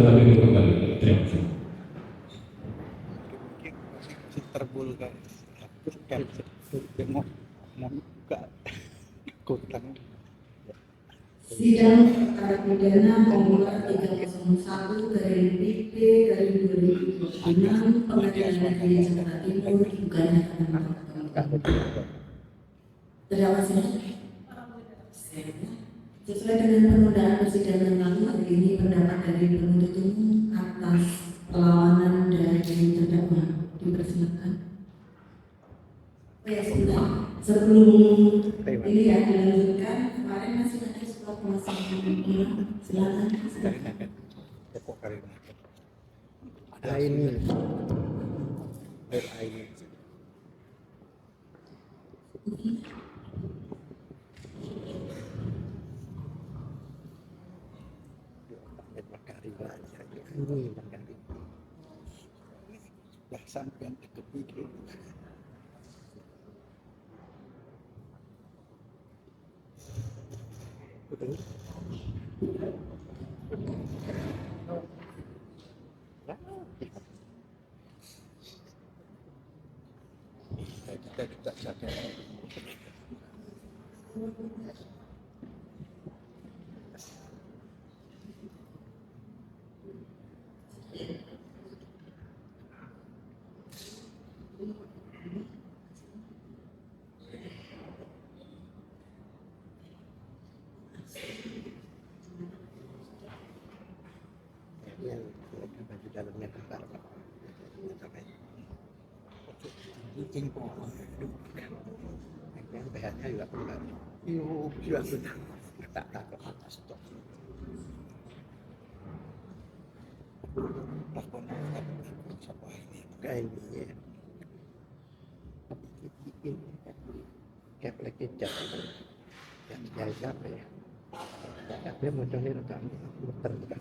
adalah duduk kembali. Terima kasih. Terbulkan mau buka kutang. Sidang perkara pidana nomor 301 dari PP dari 2006 Pengadilan Negeri Jakarta Timur bukan terdakwa sesuai dengan penundaan persidangan lalu hari ini pendapat dari penuntut umum atas perlawanan dari terdakwa dipersilakan. Ya sebentar, sebelum ini ya dilanjutkan, kemarin masih ada surat permasalahan ulang, silakan. Ada ini, air. Sampai kepikir. Kita jaga. Baju dalamnya kental, Pak. Kucing pohon, yang bahannya juga kental. Yuk, juga sudah tak ke atas tuh. Lakonnya siapa ini? Kayaknya kayak lagi jatuh, yang jaga apa ya? Dia modelnya udah muter juga.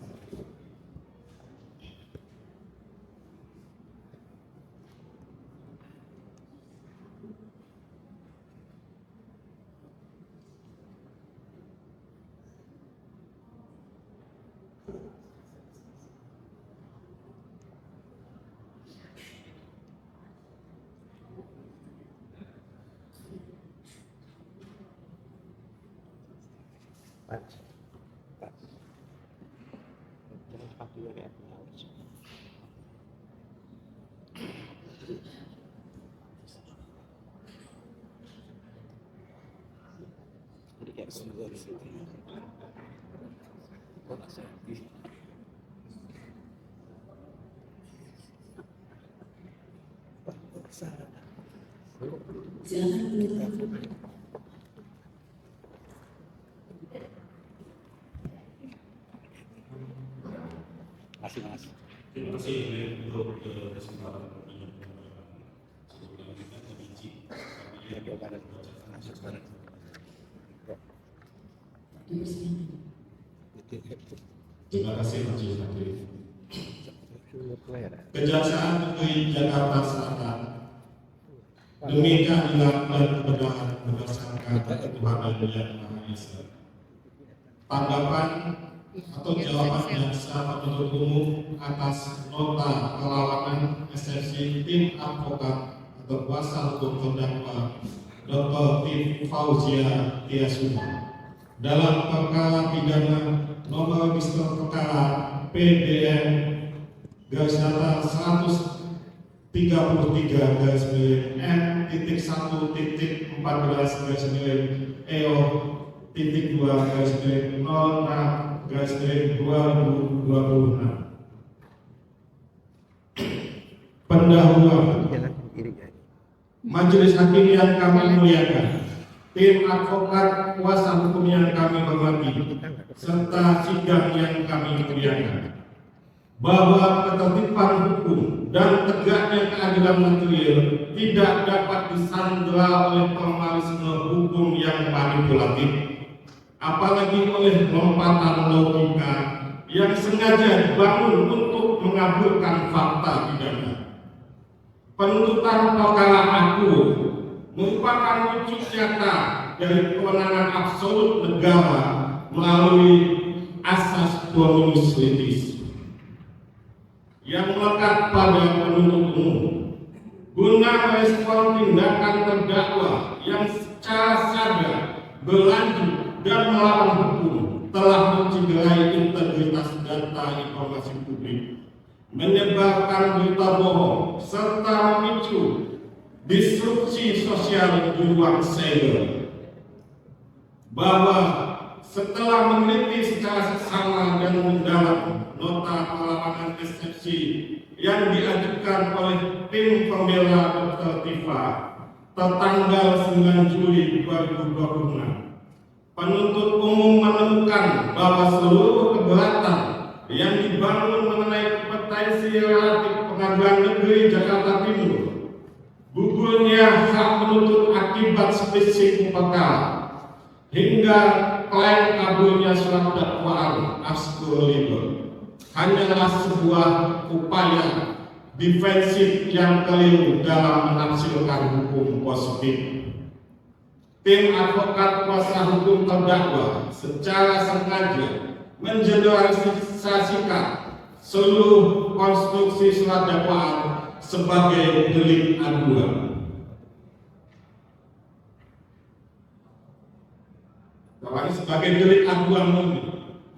Mas. Terima kasih untuk kesempatan ini. Terima kasih Majelis Hakim. Kejaksaan Negeri Jakarta Selatan demi keadilan dan kebenaran berdasarkan ketuhanan yang Maha Esa. Tanggapan atau jawaban yang sah penuntut umum atas nota perlawanan eksepsi tim advokat atau kuasa hukum terdakwa Dr. Tim Fauzia Tiasuma dalam perkara pidana nomor register perkara PDN garis datar 133/N-1/2/06/2026. Pendahuluan. Majelis Hakim yang kami muliakan, tim advokat kuasa hukum yang kami hormati, serta sidang yang kami muliakan, bahwa ketertiban hukum dan tegaknya keadilan material tidak dapat disandera oleh formalisme hukum yang manipulatif, apalagi oleh lompatan logika yang sengaja dibangun untuk mengaburkan fakta pidana. Penuntutan perkara aku merupakan wujud nyata dari kewenangan absolut negara melalui asas dominus litis. yang melekat pada penuntut umum guna merespon tindakan terdakwa yang secara sadar, berlanjut, dan melawan hukum telah mencederai integritas data informasi publik, menyebarkan berita bohong, serta memicu disrupsi sosial di ruang cyber. Bahwa setelah meneliti secara seksama dan mendalam nota perlawanan eksepsi yang diajukan oleh tim pembela Dr. Tifa tertanggal 9 Juli 2026, penuntut umum menemukan bahwa seluruh keberatan yang dibangun mengenai kompetensi relatif Pengadilan Negeri Jakarta Timur, gugurnya hak penuntut akibat spesifik perkara, hingga klaim kaburnya surat dakwaan abskur liber hanyalah sebuah upaya defensif yang keliru dalam menafsirkan hukum positif. Tim advokat kuasa hukum terdakwa secara sengaja mengeneralisasikan seluruh konstruksi surat dakwaan sebagai delik aduan. Sebagai delik aduan murni,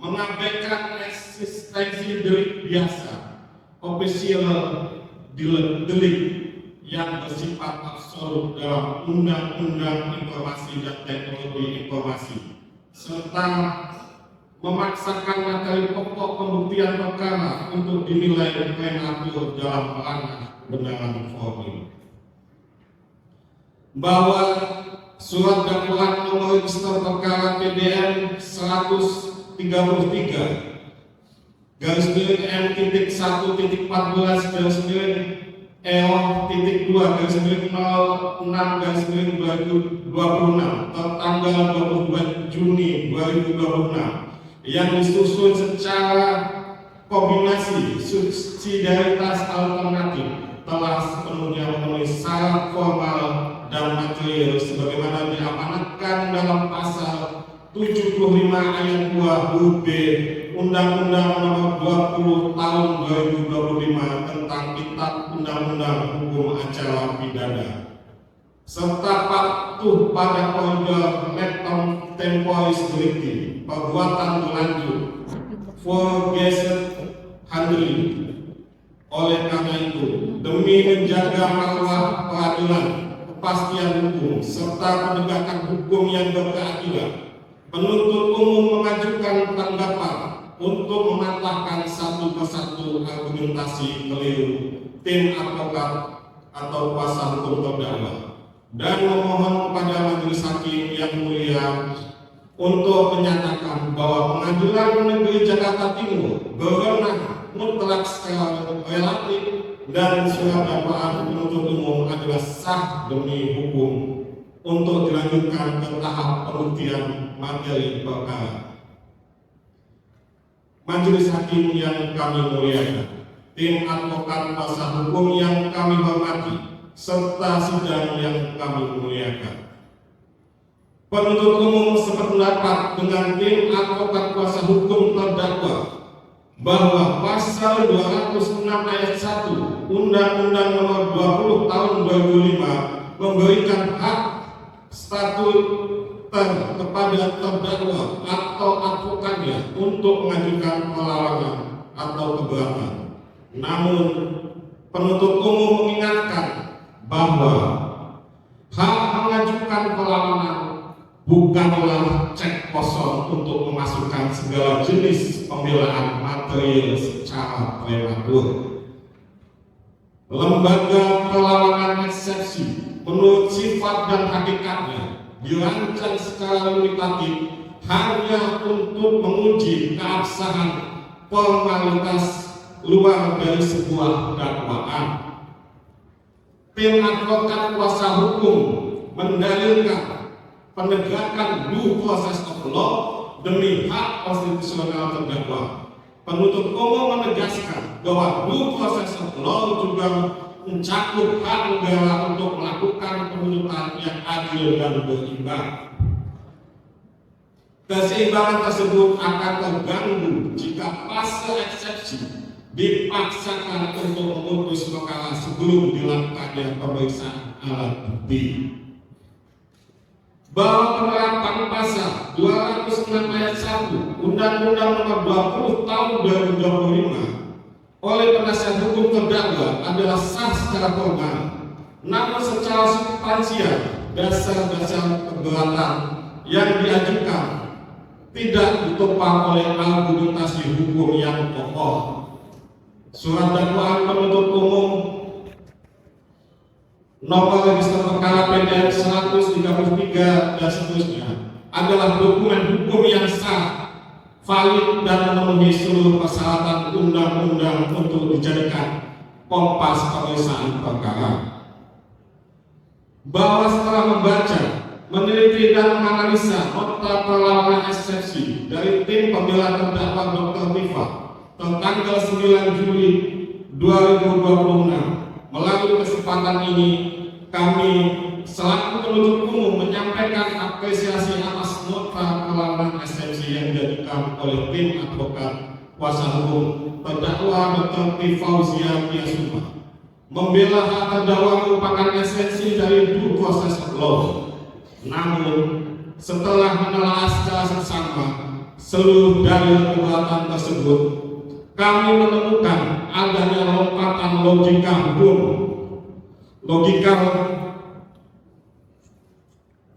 mengabaikan eksistensi delik biasa, official delik yang bersifat absolut dalam Undang-Undang Informasi dan Teknologi Informasi, serta memaksakan materi pokok pembuktian perkara untuk dinilai prematur dalam ranah kebenaran formil. Bahwa surat dakwaan nomor register perkara PDN 133 M.2/06/2026 tertanggal 22 Juni 2026 yang disusun secara kombinasi subsidiaritas alternatif telah sepenuhnya memenuhi syarat formal dan material sebagaimana diamanatkan dalam pasal 75 ayat 2 huruf B Undang-Undang Nomor 20 Tahun 2025 tentang Kitab Undang-Undang Hukum Acara Pidana, serta patuh pada koridor letter temporis delicti, perbuatan berlanjut forgeset handling. Oleh karena itu, demi menjaga marwah peradilan, kepastian hukum, serta penegakan hukum yang berkeadilan, penuntut umum mengajukan tanggapan untuk mematahkan satu persatu argumentasi keliru tim advokat atau kuasa hukum terdakwa, dan memohon kepada majelis hakim yang mulia untuk menyatakan bahwa Pengadilan Negeri Jakarta Timur berwenang mutlak secara relatif dan surat dakwaan penuntut umum adalah sah demi hukum untuk dilanjutkan ke tahap pembuktian materi perkara. Majelis hakim yang kami muliakan, tim advokat kuasa hukum yang kami hormati, serta sidang yang kami muliakan. Penuntut umum sependapat dengan tim advokat kuasa hukum terdakwa bahwa pasal 206 ayat 1 Undang-Undang Nomor 20 Tahun 2005 memberikan hak statuter kepada terdakwa atau advokatnya untuk mengajukan perlawanan atau keberatan. Namun penuntut umum mengingatkan bahwa hak mengajukan perlawanan bukanlah cek kosong untuk memasukkan segala jenis pembelaan material secara prematur. Lembaga perlawanan eksepsi menurut sifat dan hakikatnya dirancang secara limitatif hanya untuk menguji keabsahan formalitas luar dari sebuah dakwaan. Tim advokat kuasa hukum mendalilkan penegakan due process of law demi hak konstitusional terdakwa. Penuntut umum menegaskan bahwa due process of law juga mencakup hak negara untuk melakukan penuntutan yang adil dan berimbang. Keseimbangan tersebut akan terganggu jika fase eksepsi dipaksakan untuk memutus perkara sebelum dilakukannya pemeriksaan alat bukti. Bahwa penerapan pasal 206 ayat 1 Undang-Undang Nomor 20 Tahun 2025 oleh penasihat hukum terdakwa adalah sah secara formal, namun secara substansial dasar-dasar keberatan yang diajukan tidak ditopang oleh argumentasi hukum yang kokoh. Surat dakwaan penuntut umum nomor register perkara PDR 133 dan seterusnya adalah dokumen hukum yang sah, valid dan memenuhi seluruh persyaratan undang-undang untuk dijadikan kompas pemeriksaan perkara. Bahwa setelah membaca, meneliti dan menganalisa nota perlawanan eksepsi dari tim pembela terdakwa Dr. Tifa tertanggal 9 Juli 2026, melalui kesempatan ini kami selaku penuntut umum menyampaikan apresiasi atas nota perlawanan eksepsi yang diajukan oleh tim advokat kuasa hukum terdakwa Dr. Fauzia Tiasuma. Membela hak terdakwa merupakan esensi dari due process of law. Namun, setelah menelaah secara seksama seluruh dalil keberatan tersebut, kami menemukan adanya lompatan logika hukum, logika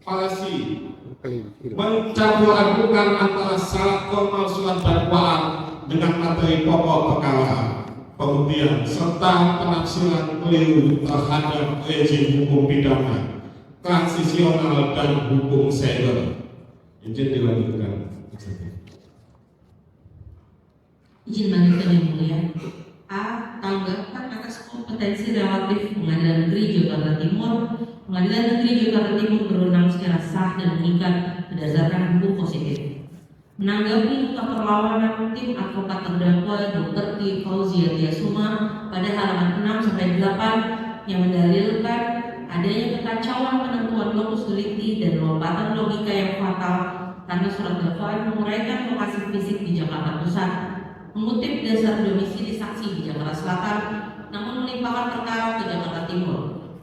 falasi, mencampur adukan antara syarat formal surat dakwaan dengan materi pokok perkara, pembuktian serta penafsiran keliru terhadap rezim hukum pidana transisional dan hukum cyber. Izin dilanjutkan. Izin lanjutkan yang mulia. A. Tanggapan atas kompetensi relatif Pengadilan Negeri Jakarta Timur. Pengadilan Negeri Jakarta Timur berwenang secara sah dan mengikat berdasarkan hukum positif. Menanggapi nota perlawanan tim advokat terdakwa Dr. Fauzia Tiasuma pada halaman 6 sampai 8 yang mendalilkan adanya kekacauan penentuan lokus delikti dan lompatan logika yang fatal karena surat dakwaan menguraikan lokasi fisik di Jakarta Pusat, mengutip dasar domisili saksi di Jakarta Selatan, namun melimpahkan perkara ke Jakarta Timur.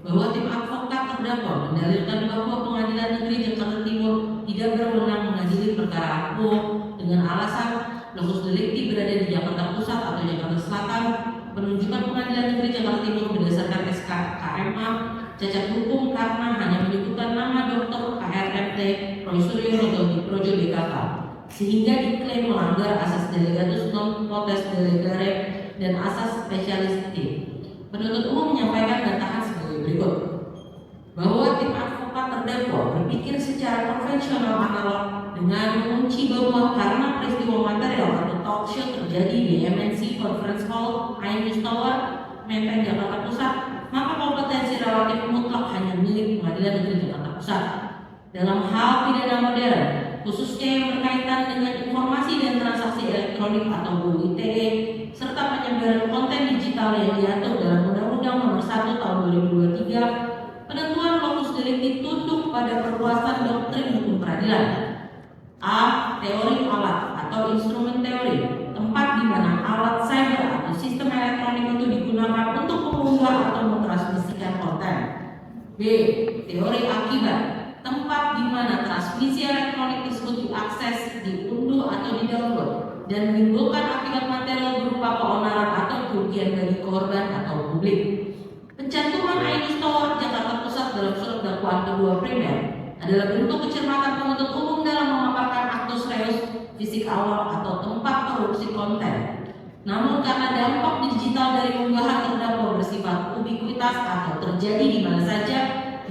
Bahwa tim advokat terdakwa mendalilkan bahwa Pengadilan Negeri Jakarta Timur tidak berwenang mengadili perkara aku dengan alasan lokus delikti berada di Jakarta Pusat atau Jakarta Selatan. Penunjukan Pengadilan Negeri Jakarta Timur berdasarkan SK KMA cacat hukum karena hanya menyebutkan nama Dr. KRMT Roy Suryo di Projo DKK, sehingga diklaim melanggar asas delegatus non potes delegare dan asas spesialistik. Penuntut umum menyampaikan bantahan sebagai berikut: bahwa tim advokat terdakwa berpikir secara konvensional analog dengan mengunci bahwa karena peristiwa material atau talk show terjadi di MNC Conference Hall Ainus Tower, Menteng, Jakarta Pusat, maka kompetensi relatif mutlak hanya milik Pengadilan Negeri Jakarta Pusat. Dalam hal pidana modern, khususnya yang berkaitan dengan informasi dan transaksi elektronik atau UITE, serta penyebaran konten digital yang diatur dalam Undang-Undang Nomor 1 Tahun 2023, penentuan lokus delikti tunduk pada perluasan doktrin hukum peradilan. A. Teori alat atau instrumen teori, tempat di mana alat cyber atau sistem elektronik itu digunakan untuk mengunggah atau mentransmisikan konten. B. Teori akibat, tempat di mana transmisi elektronik tersebut diakses, diunduh atau didownload dan menimbulkan akibat material berupa keonaran atau kerugian bagi korban atau publik. Pencantuman Ainus Tower Jakarta Pusat dalam surat dakwaan kedua primer adalah bentuk kecermatan penuntut umum dalam memaparkan aktus reus fisik awal atau tempat produksi konten. Namun karena dampak digital dari unggahan terdakwa bersifat ubiquitas atau terjadi di mana saja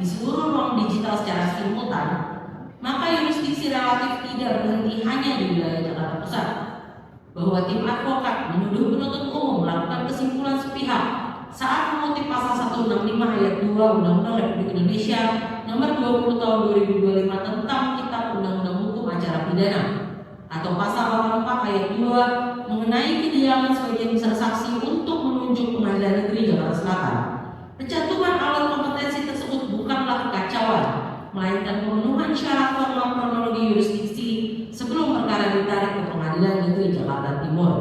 di seluruh ruang digital secara simultan, maka yurisdiksi relatif tidak berhenti hanya di wilayah Jakarta Pusat. Bahwa tim advokat menuduh penuntut umum melakukan kesimpulan sepihak saat mengutip pasal 165 ayat 2 Undang-Undang Republik Indonesia Nomor 20 Tahun 2025 tentang Kitab Undang-Undang Hukum Acara Pidana, atau pasal 84 ayat 2 mengenai kediaman sebagian besar saksi untuk menunjuk Pengadilan Negeri Jakarta Selatan. Pencantuman alat kompetensi tersebut bukanlah kekacauan, melainkan pemenuhan syarat formal kronologi yurisdiksi sebelum perkara ditarik ke Pengadilan Negeri Jakarta Timur.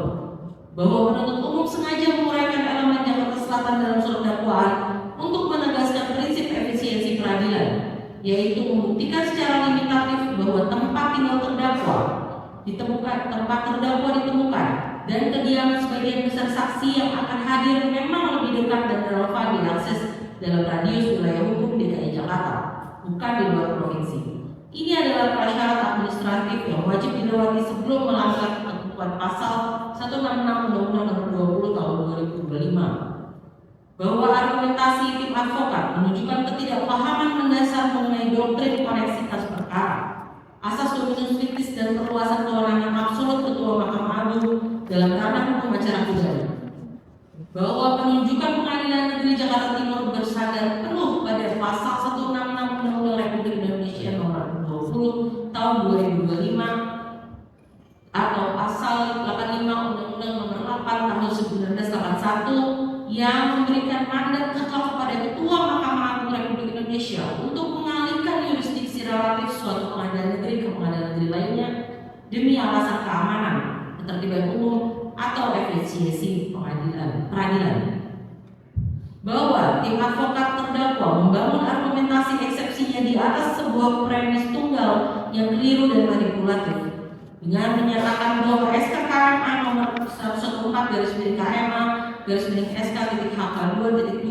bahwa penuntut umum sengaja menguraikan elemen Jakarta Selatan dalam surat dakwaan untuk menegaskan prinsip efisiensi peradilan, yaitu membuktikan secara limitatif bahwa tempat tinggal terdakwa ditemukan dan kediaman sebagian besar saksi yang akan hadir memang lebih dekat dan relevan diakses dalam radius wilayah hukum DKI Jakarta, bukan di luar provinsi. Ini adalah prasyarat administratif yang wajib dilewati sebelum melanggar ketentuan pasal 166 Undang-Undang Nomor 20 Tahun 2025. Bahwa argumentasi tim advokat menunjukkan ketidakpahaman mendasar mengenai doktrin koneksitas perkara, asas dominus litis dan perluasan kewenangan absolut Ketua Mahkamah Agung dalam ranah hukum acara pidana. Bahwa penunjukan Pengadilan Negeri Jakarta Timur bersandar penuh pada pasal 166 Undang-Undang Republik Indonesia Nomor 20 Tahun 2025 atau pasal 85 Undang-Undang Nomor 8 Tahun 1981 yang memberikan mandat mutlak kepada Ketua Mahkamah Agung Republik Indonesia untuk mengalihkan yurisdiksi relatif suatu pengadilan negeri ke pengadilan negeri lainnya demi alasan keamanan, ketertiban umum, atau efisiensi peradilan. Bahwa tim advokat terdakwa membangun argumentasi eksepsinya di atas sebuah premis tunggal yang keliru dan manipulatif dengan menyatakan bahwa SK KMA nomor 114/KMA SK.HK2.2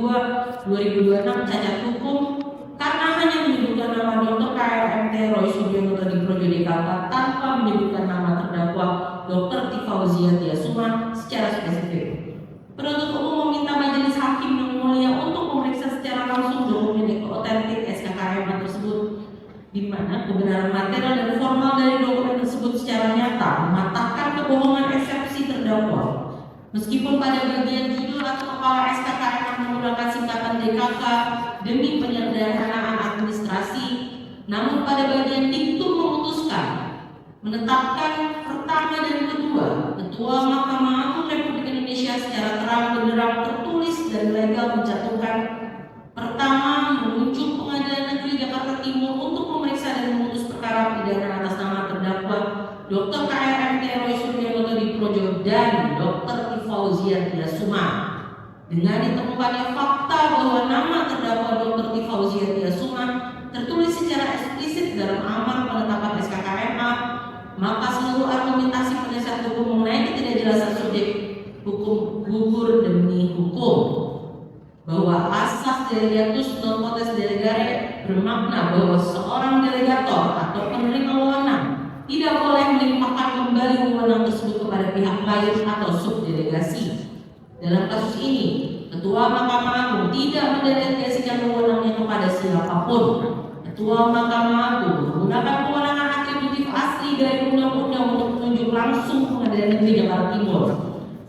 2026 cacat hukum karena hanya menyebutkan nama Dr. KRMT Roy Suryo Todiprojo DKK tanpa menyebutkan nama terdakwa Dr. Tifauzia Tiasuma secara spesifik. Penuntut umum meminta majelis hakim yang mulia untuk memeriksa secara langsung dokumen otentik SKKMA tersebut, di mana kebenaran material dan formal dari dokumen tersebut secara nyata mematahkan kebohongan eksepsi terdakwa. Meskipun pada bagian judul atau kepala SKKMA menggunakan singkatan DKK demi penyederhanaan administrasi, namun pada bagian diktum memutuskan menetapkan pertama dan kedua Ketua Mahkamah Agung Republik Indonesia secara terang benderang tertulis dan legal menjatuhkan pertama menunjuk Pengadilan Negeri Jakarta Timur untuk memeriksa dan memutus perkara pidana atas nama terdakwa Dr. KRMT Roy Suryo Todiprojo dan Dr. Tifauzia Tiasuma dengan ditemukannya fakta bahwa nama terdakwa Dr. Tifauzia Tiasuma tertulis secara eksplisit dalam amar penetapan SKKMA, maka seluruh argumentasi penasihat hukum mengenai ketidakjelasan subjek hukum gugur demi hukum. Bahwa asas delegatus non potest delegare bermakna bahwa seorang delegator atau penerima wewenang tidak boleh melimpahkan kembali wewenang tersebut kepada pihak lain atau subdelegasi. Dalam kasus ini, Ketua Mahkamah Agung tidak mendelegasikan wewenangnya kepada siapapun. Ketua Mahkamah Agung menggunakan kewenangan atributif asli dari undang-undang untuk menunjuk langsung Pengadilan Negeri Jakarta Timur.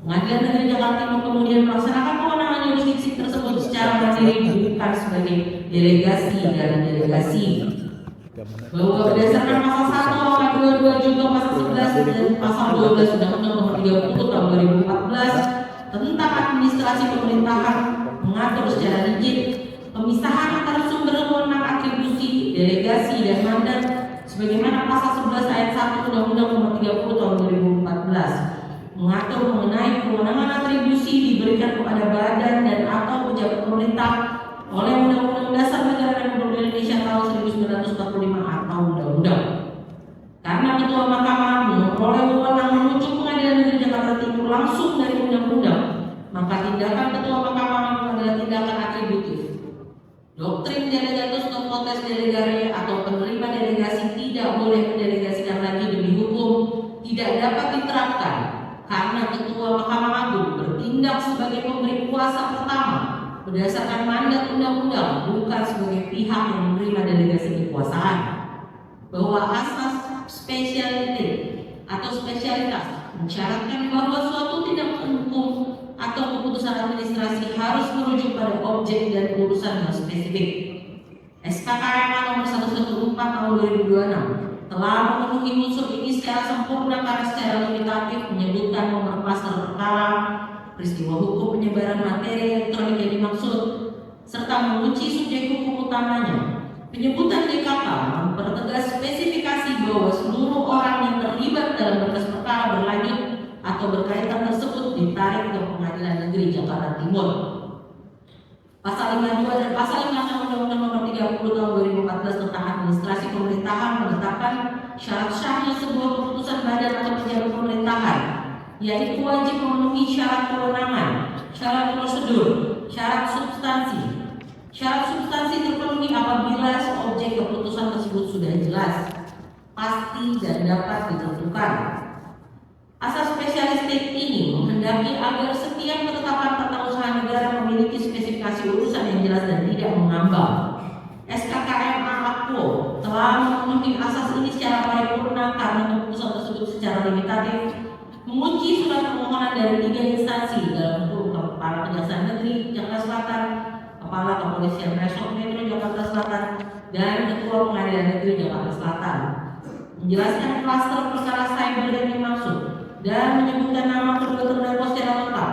Pengadilan Negeri Jakarta Timur kemudian melaksanakan kewenangan yurisdiksi tersebut secara mandiri bukan sebagai delegasi dan delegasi. Bahwa berdasarkan pasal 1 angka 22 junto pasal 11 dan pasal 12 Undang-Undang Nomor 30 Tahun 2014 tentang administrasi pemerintahan mengatur secara rigid pemisahan antara sumber wewenang atribusi, delegasi, dan mandat sebagaimana pasal 11 ayat 1 Undang-Undang Nomor 30 Tahun 2014 mengatur mengenai kewenangan atribusi diberikan kepada badan dan atau pejabat pemerintah oleh Undang-Undang Dasar Negara Republik Indonesia tahun 1945 atau Undang-Undang. Karena Ketua Mahkamah Agung memperoleh wewenang menunjuk Pengadilan Negeri Jakarta Timur langsung dari undang-undang, maka tindakan Ketua Mahkamah Agung adalah tindakan atributif. Doktrin delegatus non potest delegare atau penerima delegasi tidak boleh mendelegasikan lagi demi hukum tidak dapat diterapkan karena Ketua Mahkamah Agung bertindak sebagai pemberi kuasa pertama berdasarkan mandat undang-undang, bukan sebagai pihak yang menerima delegasi kekuasaan. Bahwa asas spesialite atau spesialitas mensyaratkan bahwa suatu tindakan hukum atau keputusan administrasi harus merujuk pada objek dan urusan yang spesifik. SKKMA nomor 114 tahun 2026 telah memenuhi unsur ini secara sempurna karena secara limitatif menyebutkan nomor pasal perkara, peristiwa hukum penyebaran materi elektronik yang dimaksud, serta mengunci subjek hukum utamanya. Penyebutan DKK mempertegas spesifikasi bahwa seluruh orang yang terlibat dalam berkas perkara berlanjut atau atau berkaitan tersebut ditarik ke Pengadilan Negeri Jakarta Timur. Pasal 52 dan pasal 56 Undang-Undang Nomor 30 Tahun 2014 tentang Administrasi Pemerintahan menetapkan syarat sahnya sebuah keputusan badan atau pejabat pemerintahan, yaitu wajib memenuhi syarat kewenangan, syarat prosedur, syarat substansi. Syarat substansi terpenuhi apabila objek keputusan tersebut sudah jelas, pasti dan dapat ditentukan. Asas spesialistik ini menghendaki agar setiap ketetapan tata usaha negara memiliki spesifikasi urusan yang jelas dan tidak mengambang. SKKMA AKPO telah memenuhi asas ini secara paripurna karena keputusan tersebut secara limitatif mengunci surat permohonan dari 3 instansi dalam bentuk Kepala Kejaksaan Negeri Jakarta Selatan, Kepala Kepolisian Resort Metro Jakarta Selatan, dan Ketua Pengadilan Negeri Jakarta Selatan. Menjelaskan klaster perkara cyber yang dimaksud dan menyebutkan nama kedua terdakwa secara lengkap.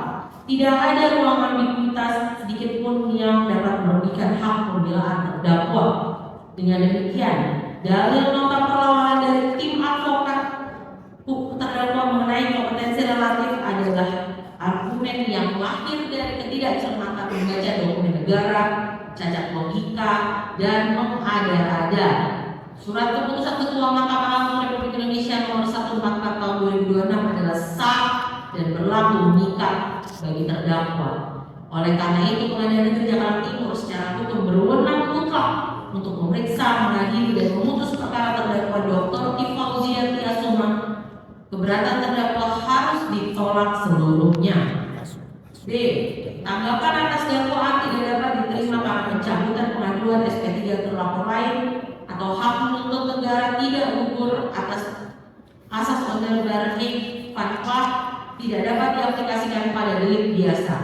Tidak ada ruang ambiguitas sedikit pun yang dapat merugikan hak pembelaan terdakwa. Dengan demikian, dalil nota perlawanan dari tim advokat terdakwa mengenai kompetensi relatif adalah argumen yang lahir dari ketidakcermatan membaca dokumen negara, cacat logika, dan mengada-ada. Surat keputusan Ketua Mahkamah Agung Republik Indonesia nomor 144 tahun 2026 adalah sah dan berlaku mengikat bagi terdakwa. Oleh karena itu, Pengadilan Negeri Jakarta Timur secara hukum berwenang mutlak untuk memeriksa, mengadili, dan memutus perkara terdakwa Dr. Fauzia Tiasuma. Keberatan terdakwa harus ditolak seluruhnya. B. Tanggapan atas dakwaan tidak dapat diterima karena pencabutan pengaduan SP3 terlapor lain atau hak menuntut negara tidak gugur atas asas ondel bareng fatwa tidak dapat diaplikasikan pada delik biasa.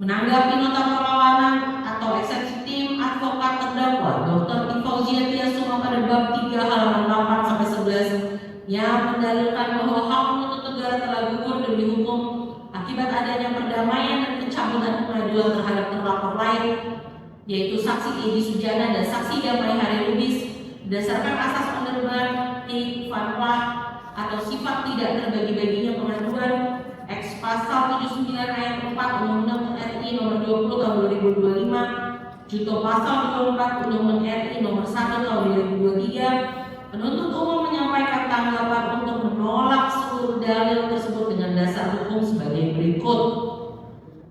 Menanggapi nota perlawanan atau eksepsi tim advokat terdakwa Dr. Fauzia Tiasuma pada bab 3 halaman 8 sampai 11 yang mendalilkan bahwa hak menuntut negara telah gugur demi hukum akibat adanya perdamaian dan pencabutan pengaduan terhadap terlapor lain, yaitu saksi Edi Sujana dan saksi Damai Hari Lubis, berdasarkan asas penerbangan fatwa atau sifat tidak terbagi-baginya pengaduan X pasal 79 ayat 4 Undang-Undang RI nomor 20 tahun 2025, junto pasal 24 Undang-Undang RI nomor 1 tahun 2023, penuntut umum menyampaikan tanggapan untuk menolak seluruh dalil tersebut dengan dasar hukum sebagai berikut.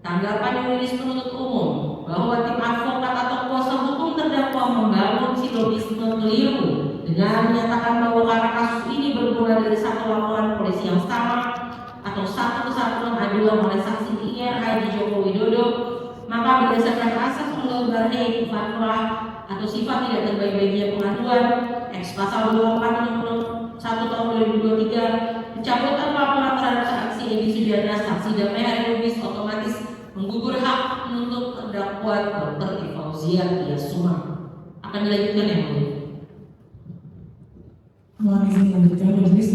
Tanggapan yuridis penuntut umum bahwa tim advokat atau kuasa hukum terdakwa membangun silogisme keliru dengan menyatakan bahwa karena kasus ini bermula dari satu laporan polisi yang sama atau satu kesatuan aduan oleh saksi IR Haji Joko Widodo, maka berdasarkan asas ondel bareng fatwa atau sifat tidak terbagi-baginya pengaduan X pasal 24 nomor 1 tahun 2023, pencabutan laporan terhadap saksi Edi Sujana, saksi Damai Hari Lubis otomatis menggugur hak menuntut terdakwa Dr. Fauzia Tiasuma. Akan dilanjutkan yang mulia. Mohon izin melanjutkan majelis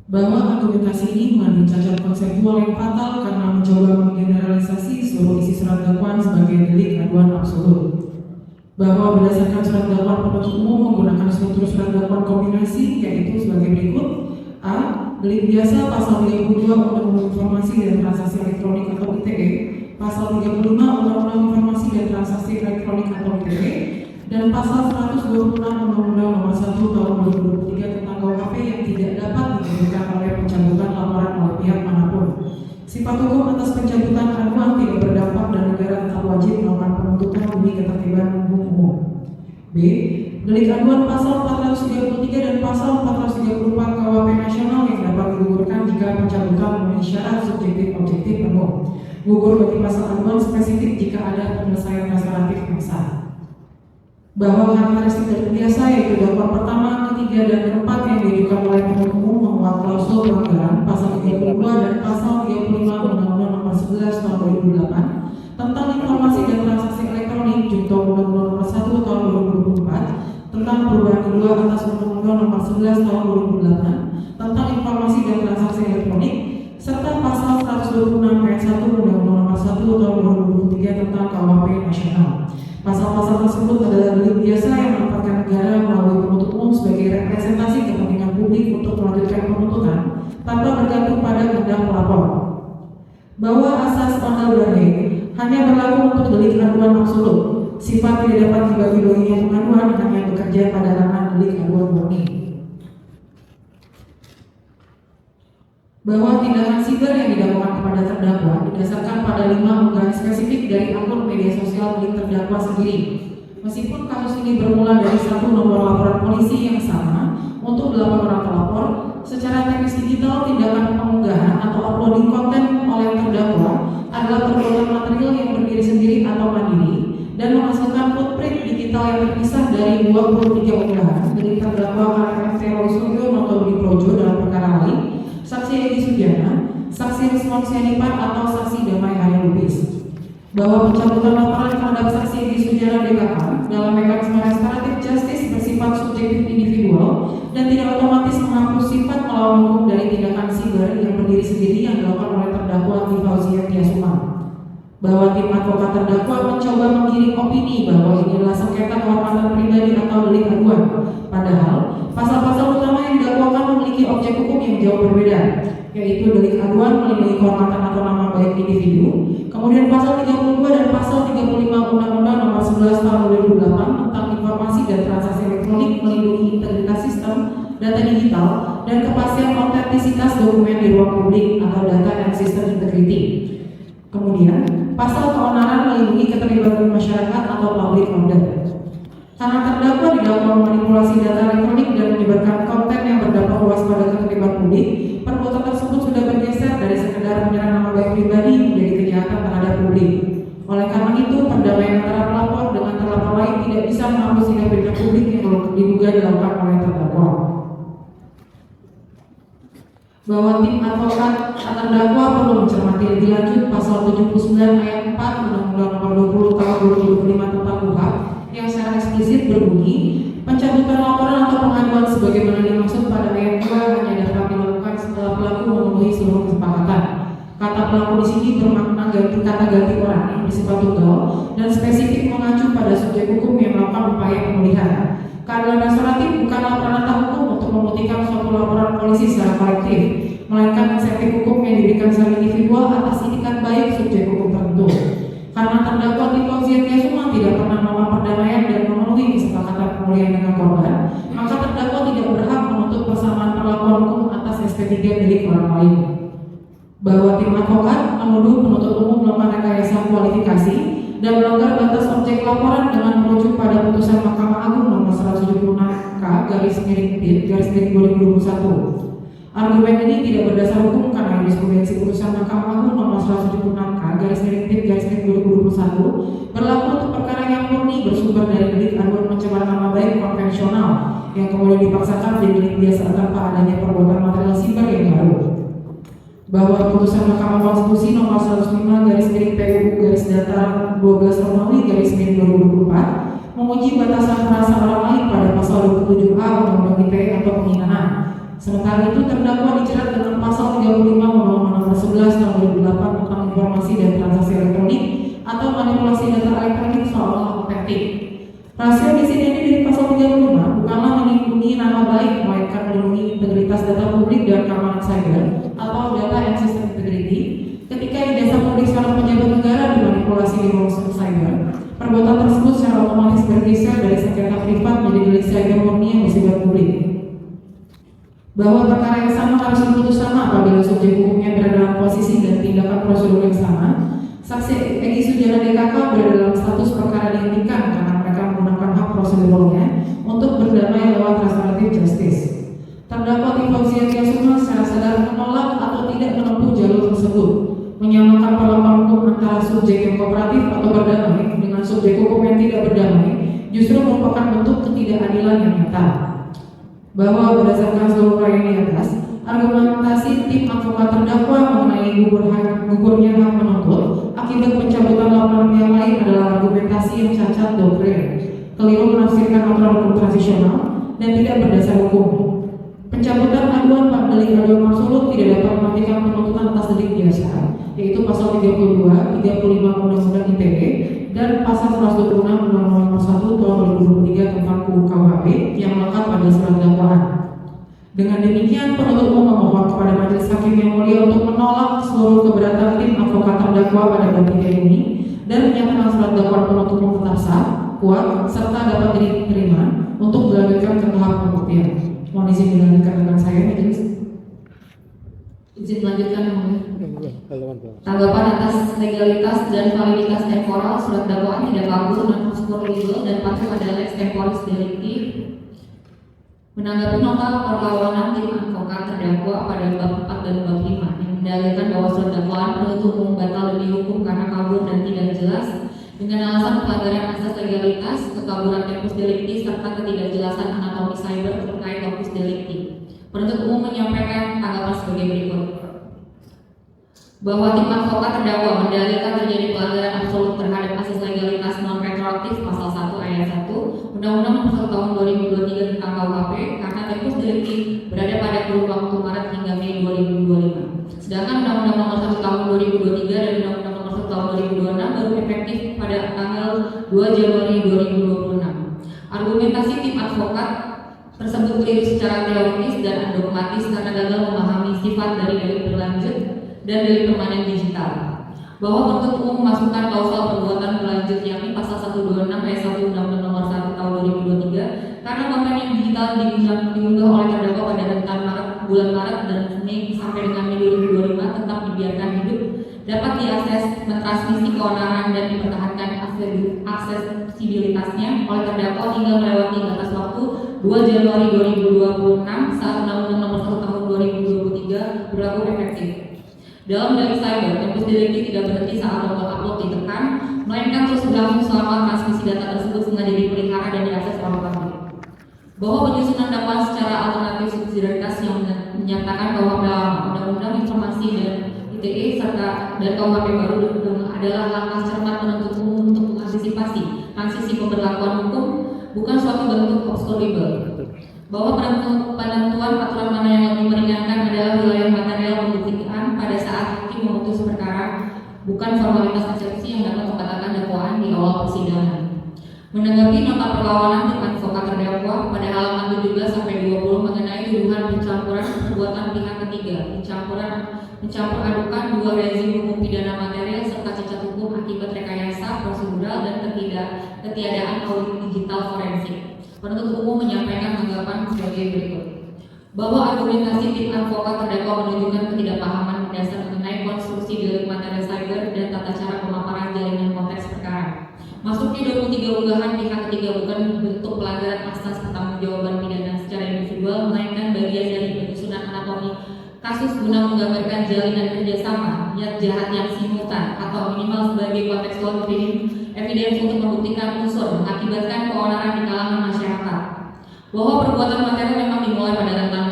bahwa argumentasi ini mengandung cacat konseptual yang fatal karena mencoba menggeneralisasi seluruh isi surat dakwaan sebagai delik aduan absolut. Bahwa berdasarkan surat dakwaan penuntut umum menggunakan struktur surat dakwaan kombinasi yaitu sebagai berikut: A. Delik biasa pasal 32 Undang-Undang Informasi dan Transaksi Elektronik atau ITE, pasal 35 Undang-Undang Informasi dan Transaksi Elektronik atau ITE, dan pasal 126 Undang-Undang Nomor 1 Tahun 2023 tentang KUHP yang tidak dapat diberikan oleh pencabutan laporan oleh pihak manapun. Sifat hukum atas pencabutan aduan tidak berdampak dan negara tetap wajib melakukan penuntutan demi ketertiban umum. B. Delik aduan pasal 433 dan pasal 434 KUHP nasional yang dapat digugurkan jika pencabutan memenuhi syarat subjektif objektif penuh. Gugur bagi pasal aduan spesifik jika ada penyelesaian restoratif yang sah. Bahwa karakteristik dari biasa yaitu dakwaan pertama, ketiga, dan keempat yang diajukan oleh penuntut umum memuat klausul pelanggaran pasal 32 dan pasal 35 Undang-Undang Nomor 11 Tahun 2008 tentang informasi dan transaksi elektronik junto Undang-Undang Nomor 1 Tahun 2024 tentang perubahan kedua atas Undang-Undang Nomor 11 Tahun 2008 tentang informasi dan transaksi elektronik serta pasal 126 ayat 1 Undang-Undang Nomor 1 Tahun 2023 tentang KUHP nasional. Pasal-pasal tersebut adalah delik biasa yang menempatkan negara melalui penuntut umum sebagai representasi kepentingan publik untuk melanjutkan penuntutan tanpa bergantung pada kehendak delik aduan absolut. Sifat tidak dapat dibagi-baginya pengaduan hanya bekerja pada ranah delik aduan murni. Bahwa tindakan siber yang didakwakan kepada terdakwa didasarkan pada 5 unggahan spesifik dari akun media sosial milik terdakwa sendiri. Meskipun kasus ini bermula dari satu nomor laporan polisi yang sama untuk 8 orang pelapor, secara teknis digital tindakan pengunggahan atau uploading konten oleh terdakwa adalah perbuatan material yang berdiri sendiri atau mandiri dan menghasilkan footprint digital yang terpisah dari 23 unggahan dari terdakwa KRF Terorisme Noto Budi Projo dalam perkara lain, saksi Egy Sujana, saksi Rismon Sianipar atau saksi Damai Arya Lubis. Bahwa pencabutan laporan terhadap saksi Egy Sujana DKK dalam mekanisme restoratif justice bersifat subjektif individual dan tidak otomatis menghapus sifat melawan hukum dari tindakan siber yang berdiri sendiri yang dilakukan oleh terdakwa Andi Fauziah Tiasuma. Bahwa tim advokat terdakwa mencoba menggiring opini bahwa ini adalah sengketa kehormatan pribadi atau delik aduan. Padahal pasal-pasal utama yang didakwakan memiliki objek hukum yang jauh berbeda, yaitu delik aduan melindungi kehormatan atau nama baik individu. Kemudian pasal 32 dan pasal 35 Undang-Undang Nomor 11 Tahun 2008 tentang informasi dan transaksi elektronik melindungi integritas sistem, data digital, dan kepastian autentisitas dokumen di ruang publik atau data and system integrity. Kemudian, pasal keonaran melindungi keterlibatan masyarakat atau public order. Karena terdakwa didakwa memanipulasi data elektronik dan menyebarkan konten yang berdampak luas pada keterlibatan publik, perbuatan tersebut sudah bergeser dari sekedar menyerang nama baik pribadi menjadi kejahatan terhadap publik. Oleh karena itu, perdamaian antara pelapor dengan terlapor lain tidak bisa menghapus tindak pidana publik yang diduga dilakukan oleh terdakwa. Bahwa tim advokat terdakwa perlu mencermati lebih lanjut pasal 79 ayat 4 Undang-Undang Nomor 20 Tahun 2025 tentang KUHP yang secara eksplisit berbunyi, pencabutan laporan atau pengaduan sebagaimana dimaksud pada ayat 2 hanya dapat dilakukan setelah pelaku memenuhi seluruh kesepakatan. Kata pelaku di sini bermakna ganti kata ganti orang yang bersifat tunggal dan spesifik mengacu pada subjek hukum yang melakukan upaya pemulihan. Keadilan restoratif bukanlah peranata hukum untuk membuktikan suatu laporan polisi secara kolektif, melainkan insentif hukum yang diberikan secara individual atas itikat baik subjek hukum tertentu. Karena terdakwa Andi Fauziah Tiasuma tidak pernah melakukan perdamaian dan memenuhi kesepakatan pemulihan dengan korban, maka terdakwa tidak berhak menuntut persamaan perlakuan hukum atas SP3 milik orang lain. Bahwa tim advokat menuduh penuntut umum melakukan rekayasa kualifikasi dan melanggar batas objek laporan dengan merujuk pada putusan Mahkamah Agung Nomor 176K /2021. Argumen ini tidak berdasar hukum karena jurisprudensi putusan Mahkamah Agung Nomor 176K /2021 berlaku untuk perkara yang murni bersumber dari delik aduan pencemaran nama baik konvensional yang kemudian dipaksakan menjadi delik biasa tanpa adanya perbuatan material siber yang baru. Bahwa putusan Mahkamah Konstitusi Nomor 105/PUU/Data 12 Romawi/2024 menguji batasan merasa orang lain pada pasal 27A Undang-Undang ITE atau penghinaan. Sementara itu terdakwa dijerat dengan pasal 35 Undang-Undang Nomor 11 Tahun 2008 tentang informasi dan transaksi elektronik atau manipulasi data elektronik seolah otentik. Rasio di sini dari pasal 35 bukanlah melindungi nama baik, melainkan melindungi integritas data publik dan keamanan cyber atau data and system integrity. Ketika ijazah publik seorang pejabat negara dimanipulasi di ruang cyber, perbuatan tersebut secara otomatis bergeser dari sengketa privat menjadi delik cyber murni yang bersifat publik. Bahwa perkara yang sama harus diputus sama apabila subjek hukumnya berada dalam posisi dan tindakan prosedur yang sama. Saksi Egy Sujana DKK berada dalam status perkara dihentikan karena mereka menggunakan hak proseduralnya untuk berdamai lewat restoratif justice. Terdakwa Andi Fauziah Tiasuma secara sadar menolak atau tidak menempuh jalur tersebut, menyamakan perlakuan hukum antara subjek yang kooperatif atau berdamai dengan subjek hukum yang tidak berdamai justru merupakan bentuk ketidakadilan yang nyata. Bahwa berdasarkan seluruh rangkaian di atas, argumentasi tim advokat terdakwa mengenai gugurnya hak menuntut akibat pencabutan laporan pihak lain adalah argumentasi yang cacat doktrin, keliru menafsirkan aturan hukum transisional, dan tidak berdasar hukum. Pencabutan aduan delik aduan absolut tidak dapat mematikan penuntutan atas delik biasa, yaitu pasal 32, 35 Undang-Undang ITE dan pasal 126 Undang-Undang Nomor 1 Tahun 2023 tentang KUHP yang melekat pada surat dakwaan. Dengan demikian, penuntut umum memohon kepada majelis hakim yang mulia untuk menolak seluruh keberatan tim advokat terdakwa pada bab 3 ini dan menyatakan surat dakwaan penuntut umum tetap sah, kuat, serta dapat diterima untuk dilanjutkan ke tahap pembuktian. Mohon izin dilanjutkan dengan saya, Majelis. Izin melanjutkan yang mulia. Halaman Tanggapan atas legalitas dan validitas temporal surat dakwaan tidak kabur dan prosedur legal dan patuh pada lex temporis delicti. Menanggapi nota perlawanan tim advokat terdakwa pada bab 4 dan bab 5 yang mendalilkan bahwa surat dakwaan penuntut umum batal dan dihukum karena kabur dan tidak jelas dengan alasan pelanggaran asas legalitas, kekaburan tempus delicti serta ketidakjelasan anatomi cyber terkait tempus delicti. Penuntut umum menyampaikan tanggapan sebagai berikut. Bahwa tim advokat terdakwa mendalilkan terjadi pelanggaran absolut terhadap asas legalitas non retroaktif pasal 1 ayat 1 Undang-Undang Nomor 1 Tahun 2023 tentang KUHP karena tempus delicti berada pada kurun waktu Maret hingga Mei 2025. Sedangkan Undang-Undang Nomor 1 Tahun 2023 dan Undang-Undang Nomor 1 Tahun 2026 baru efektif pada tanggal 2 Januari 2026. Argumentasi tim advokat tersebut keliru secara teoritis dan dogmatis karena gagal memahami sifat dari delik berlanjut dan delik permanen digital. Bahwa penuntut umum memasukkan klausal perbuatan berlanjut yakni pasal 126 ayat 1 Undang-Undang Nomor 1 Tahun 2023 karena konten yang digital diunggah oleh terdakwa pada rentan bulan Maret dan Mei sampai dengan Mei 2025 tetap dibiarkan hidup, dapat diakses, mentransmisi keonaran dan dipertahankan aksesibilitasnya oleh terdakwa hingga melewati batas waktu 2 Januari 2026 saat Undang-Undang Nomor 1 Tahun 2023 berlaku efektif. Dalam delik cyber, tempus delicti tidak berhenti saat tombol upload ditekan, melainkan terus berlangsung selama transmisi data tersebut sengaja dipelihara dan diakses oleh publik. Bahwa penyusunan dakwaan secara alternatif subsidiaritas yang menyatakan bahwa dalam Undang-Undang Informasi dan ITE serta dan KUHP baru adalah langkah cermat penuntut umum untuk mengantisipasi transisi pemberlakuan hukum bukan suatu bentuk obskurable. Bahwa penentuan aturan mana yang lebih meringankan adalah wilayah material pembuktian pada saat hakim memutus perkara, bukan formalitas eksepsi yang dapat membatalkan dakwaan di awal persidangan. Menanggapi nota perlawanan tim advokat terdakwa pada halaman 17 sampai 20 mengenai tuduhan pencampuran perbuatan pihak ketiga, mencampur adukan dua rezim hukum pidana material serta cacat hukum akibat rekayasa prosedural dan ketiadaan audit digital forensik. Penuntut umum menyampaikan tanggapan sebagai berikut. Bahwa argumentasi tim advokat terdakwa menunjukkan ketidakpahaman mendasar mengenai konstruksi delik material cyber dan tata cara pemaparan jalinan konteks perkara. Masuknya 23 unggahan pihak ketiga bukan bentuk pelanggaran asas pertanggungjawaban pidana secara individual, melainkan bagian dari penyusunan anatomi kasus guna menggambarkan jalinan kerjasama, niat jahat yang simultan atau minimal sebagai kontekstual evidence untuk membuktikan unsur mengakibatkan keonaran di kalangan masyarakat. Bahwa perbuatan material memang dimulai pada rentang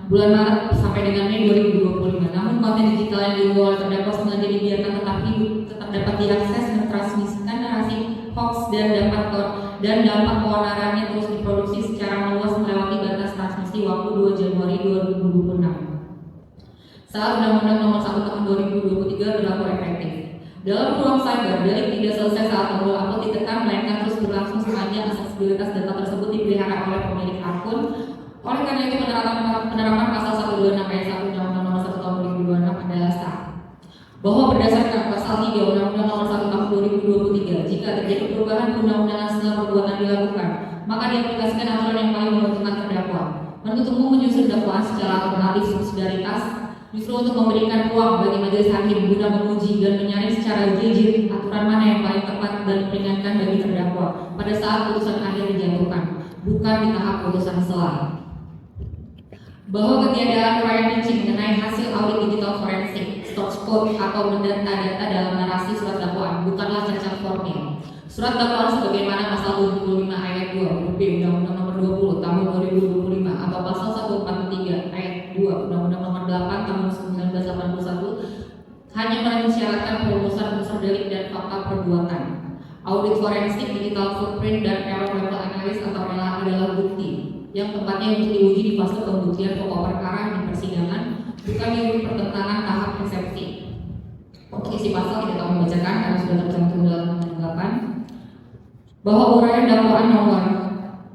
bulan Maret sampai dengan Mei 2025. Namun konten digital yang diunggah oleh terdakwa sengaja dibiarkan tetap hidup, tetap dapat diakses, mentransmisikan narasi hoax dan dampak keonarannya terus diproduksi secara meluas melewati batas transmisi waktu 2 Januari 2026. Saat Undang-Undang Nomor 1 Tahun 2023 berlaku efektif. Dalam ruang cyber, delik tidak selesai saat tombol upload ditekan, melainkan terus berlangsung sengaja aksesibilitas data tersebut dipelihara oleh pemilik akun. Oleh karena itu, penerapan pasal 126 ayat 1 Undang-Undang Nomor 1 Tahun 2026 adalah sah. Bahwa berdasarkan pasal 3 Undang-Undang Nomor 1 Tahun 2023, jika terjadi perubahan undang-undangan setelah perbuatan dilakukan, maka diaplikasikan aturan yang paling menguntungkan terdakwa. Penuntut umum menyusun dakwaan secara alternatif subsidiaritas justru untuk memberikan ruang bagi majelis hakim guna menguji dan menyaring secara jujur aturan mana yang paling tepat dan meringankan bagi terdakwa pada saat putusan akhir dijatuhkan, bukan di tahap putusan selah. Bahwa ketiadaan uraian rinci mengenai hasil audit digital forensik, source code atau mendata-data dalam narasi surat dakwaan bukanlah cacat formil. Surat dakwaan sebagaimana pasal 75 ayat 2 Undang-Undang Nomor 20 Tahun 2025 atau pasal 143 ayat 2 Undang-Undang Nomor 8 Tahun 1981 hanya mensyaratkan perumusan unsur delik dan fakta perbuatan. Audit forensik, digital footprint, dan error level analysis atau ELA adalah bukti yang tempatnya untuk diuji di fase pembuktian pokok perkara di persidangan, bukan di pertentangan tahap eksepsi. Untuk isi pasal tidak akan membacakan karena sudah tercantum dalam penanggapan. Bahwa uraian dakwaan nomor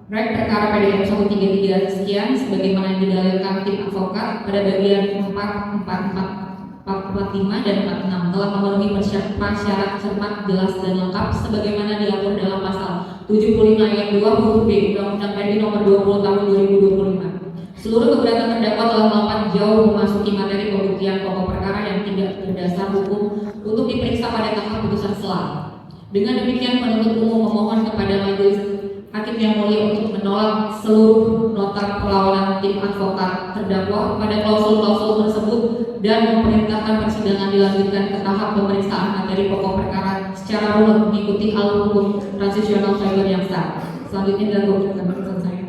rek perkara PDM 133 sekian sebagaimana didalilkan tim advokat pada bagian 444 45 dan 46 telah memenuhi syarat cermat, jelas dan lengkap sebagaimana diatur dalam pasal 75 ayat 2 huruf B Undang-Undang RI nomor 20 tahun 2025. Seluruh keberatan terdakwa telah melompat jauh memasuki materi pembuktian pokok perkara yang tidak berdasar hukum untuk diperiksa pada tahap putusan selah. Dengan demikian penuntut umum memohon kepada majelis hakim yang mulia untuk menolak seluruh nota perlawanan tim advokat terdakwa pada klausul-klausul tersebut dan memerintahkan persidangan dilanjutkan ke tahap pemeriksaan materi pokok perkara secara runut mengikuti alur hukum transisional cyber yang sah. Selanjutnya adalah putusan saya.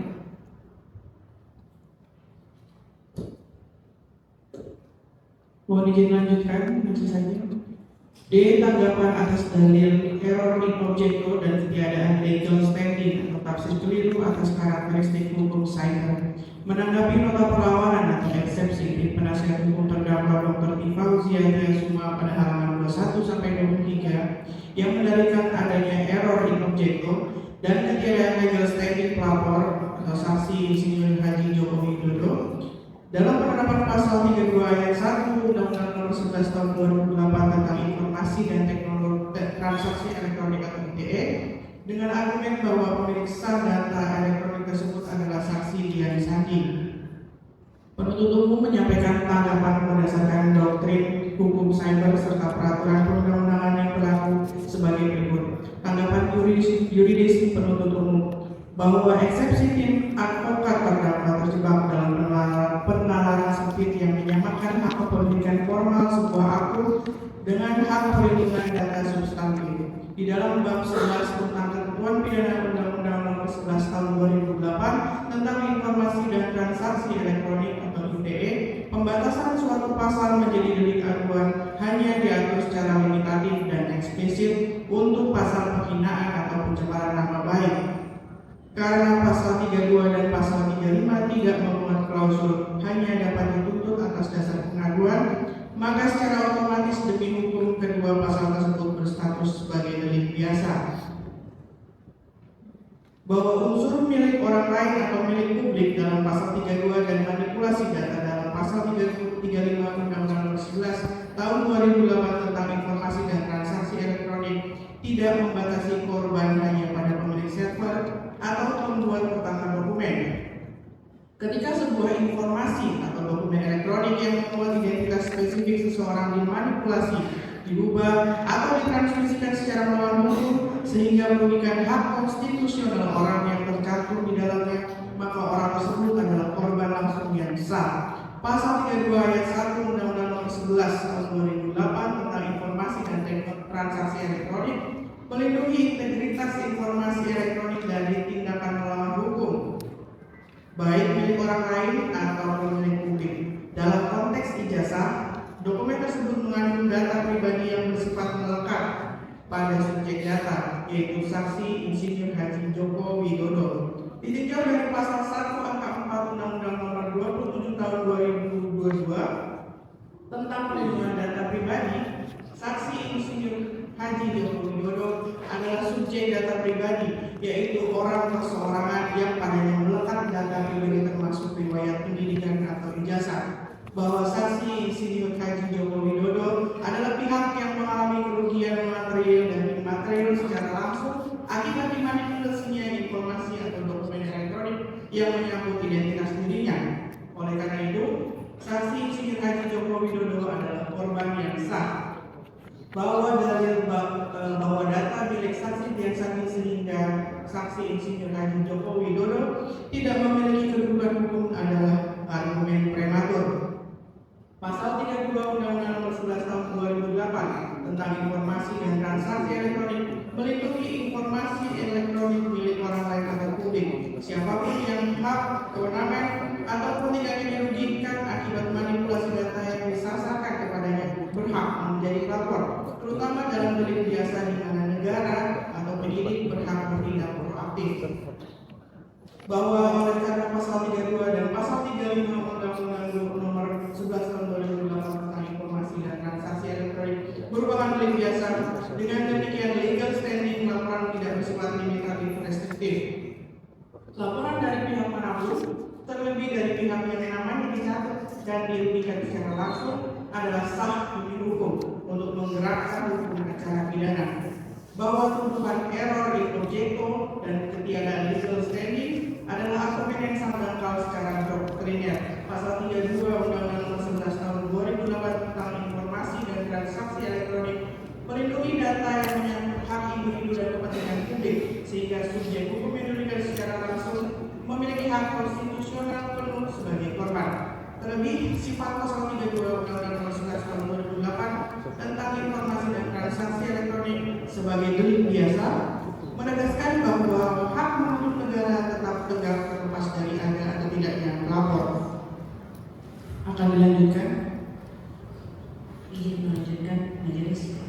Mohon izin lanjutkan saja. D. Tanggapan atas dalil error in objecto dan ketiadaan legal standing atau tafsir keliru atas karakteristik hukum cyber. Menanggapi nota perlawanan atau eksepsi di penasihat hukum terdakwa Dr. Fauzia Tiasuma pada halaman 21 sampai 23 yang mendalilkan adanya error in objecto dan ketiadaan legal standing pelapor atau saksi Insinyur Haji Joko Widodo dalam penerapan pasal 32 ayat 1 Undang-Undang Nomor 11 Tahun 2008 tentang Informasi dan Teknologi Transaksi Elektronik atau ITE dengan argumen bahwa pemilik sah data elektronik tersebut adalah saksi Dian Sandi. Penuntut umum menyampaikan tanggapan berdasarkan doktrin hukum cyber serta peraturan perundang-undangan yang berlaku sebagai berikut. Tanggapan yuridis penuntut umum bahwa eksepsi tim advokat terdakwa terjebak dalam penalaran sempit yang menyamakan hak kepemilikan formal sebuah akun dengan hak perlindungan data substantif. Di dalam bab 11 tentang ketentuan pidana Undang-Undang Nomor 11 Tahun 2008 tentang Informasi dan Transaksi Elektronik atau ITE, pembatasan suatu pasal menjadi delik aduan hanya diatur secara limitatif dan eksplisit untuk pasal penghinaan atau pencemaran nama baik. Karena pasal 32 dan pasal 35 tidak memuat klausul hanya dapat dituntut atas dasar pengaduan, maka secara otomatis demi hukum kedua pasal tersebut berstatus sebagai delik biasa. Bahwa unsur milik orang lain atau milik publik dalam pasal 32 dan manipulasi data dalam pasal 35 Undang-Undang Nomor 11 Tahun 2008 tentang Informasi dan Transaksi Elektronik tidak membatasi korban hanya pada pemilik server atau pembuat pertahanan dokumen. Ketika sebuah informasi atau dokumen elektronik yang memuat identitas spesifik seseorang dimanipulasi, diubah atau ditransmisikan secara melawan hukum sehingga merugikan hak konstitusional orang yang tercantum di dalamnya, maka orang tersebut adalah korban langsung yang sah. Pasal 32 ayat 1 Undang-Undang Nomor 11 Tahun 2008 tentang Informasi dan Transaksi Elektronik melindungi integritas informasi elektronik dari tindakan melawan hukum, baik milik orang lain atau milik publik. Dalam konteks ijazah, dokumen tersebut mengandung data pribadi yang bersifat melekat pada subjek data, yaitu saksi Insinyur Haji Joko Widodo. Ditinjau dari pasal 1 angka 4 Undang-Undang Nomor 27 Tahun 2022 tentang perlindungan data pribadi, saksi Insinyur Haji Joko Widodo adalah subjek data pribadi, yaitu orang perseorangan yang padanya melekat data pribadi termasuk riwayat pendidikan atau ijazah. Bahwa saksi Insinyur Haji Joko Widodo adalah pihak yang mengalami kerugian material dan imaterial secara langsung akibat dimanipulasinya informasi atau dokumen elektronik yang menyangkut identitas dirinya. Oleh karena itu, saksi Insinyur Haji Joko Widodo adalah korban yang sah. Bahwa dalil bahwa data milik saksi Dian Sandi sehingga saksi Insinyur Haji Joko Widodo tidak memiliki kedudukan hukum adalah argumen prematur. Pasal 32 Undang-Undang Nomor 11 Tahun 2008 tentang Informasi dan Transaksi Elektronik melindungi informasi elektronik milik orang lain atau publik. Siapapun yang hak, kewenangan, ataupun tidak dirugikan akibat manipulasi data yang disasarkan kepadanya berhak menjadi pelapor, terutama dalam delik biasa di mana negara atau penyidik berhak bertindak proaktif. Bahwa oleh karena pasal 32 dan pasal 35 Undang-Undang Nomor 11 Tahun 2008 tentang Informasi dan Transaksi Elektronik merupakan delik biasa, dengan demikian legal standing laporan tidak bersifat limitatif restriktif. Laporan dari pihak manapun, terlebih dari pihak yang namanya dicatat dan dirugikan secara langsung, adalah sah demi hukum untuk menggerakkan hukum acara pidana, bahwa tuduhan error in objecto dan ketiadaan legal standing adalah argumen yang sangat dangkal secara doktriner. Pasal 32 Undang-Undang Nomor 11 Tahun 2008 tentang informasi dan transaksi elektronik melindungi data yang menyangkut hak individu dan kepentingan publik, sehingga subjek hukum yang dirugikan secara langsung memiliki hak konstitusional penuh sebagai korban. Terlebih, sifat pasal 32 Undang-Undang Nomor 11 Tahun 2008 tentang informasi dan transaksi elektronik sebagai delik biasa menegaskan bahwa hak menuntut negara tetap tegak terlepas dari ada atau tidaknya pelapor. Akan dilanjutkan. Izin melanjutkan majelis.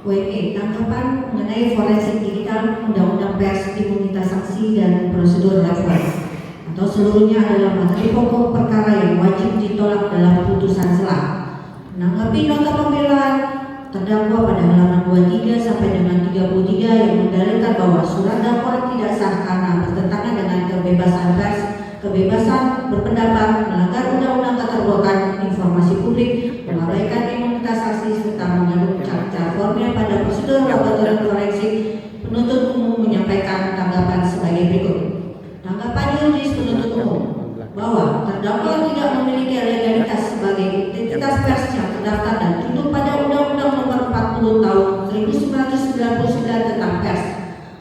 WE, tanggapan mengenai forensik digital Undang-Undang Pers, Imunitas Saksi dan Prosedur Referensi atau seluruhnya adalah materi pokok perkara yang wajib ditolak dalam putusan selah. Menanggapi nota pembelaan terdakwa pada halaman 23 sampai dengan 33 yang mendalilkan bahwa surat dakwaan tidak sah karena bertentangan dengan kebebasan pers, kebebasan berpendapat, melanggar undang-undang keterbukaan informasi publik, mengabaikan imunitas saksi serta mengandung cacat formil pada prosedur laboratorium forensik, penuntut umum menyampaikan tanggapan sebagai berikut. Tanggapan yuridis penuntut umum bahwa terdakwa tidak memiliki legalitas sebagai entitas pers yang terdaftar dan tunduk pada Undang-Undang Nomor 40 Tahun 1999 tentang pers,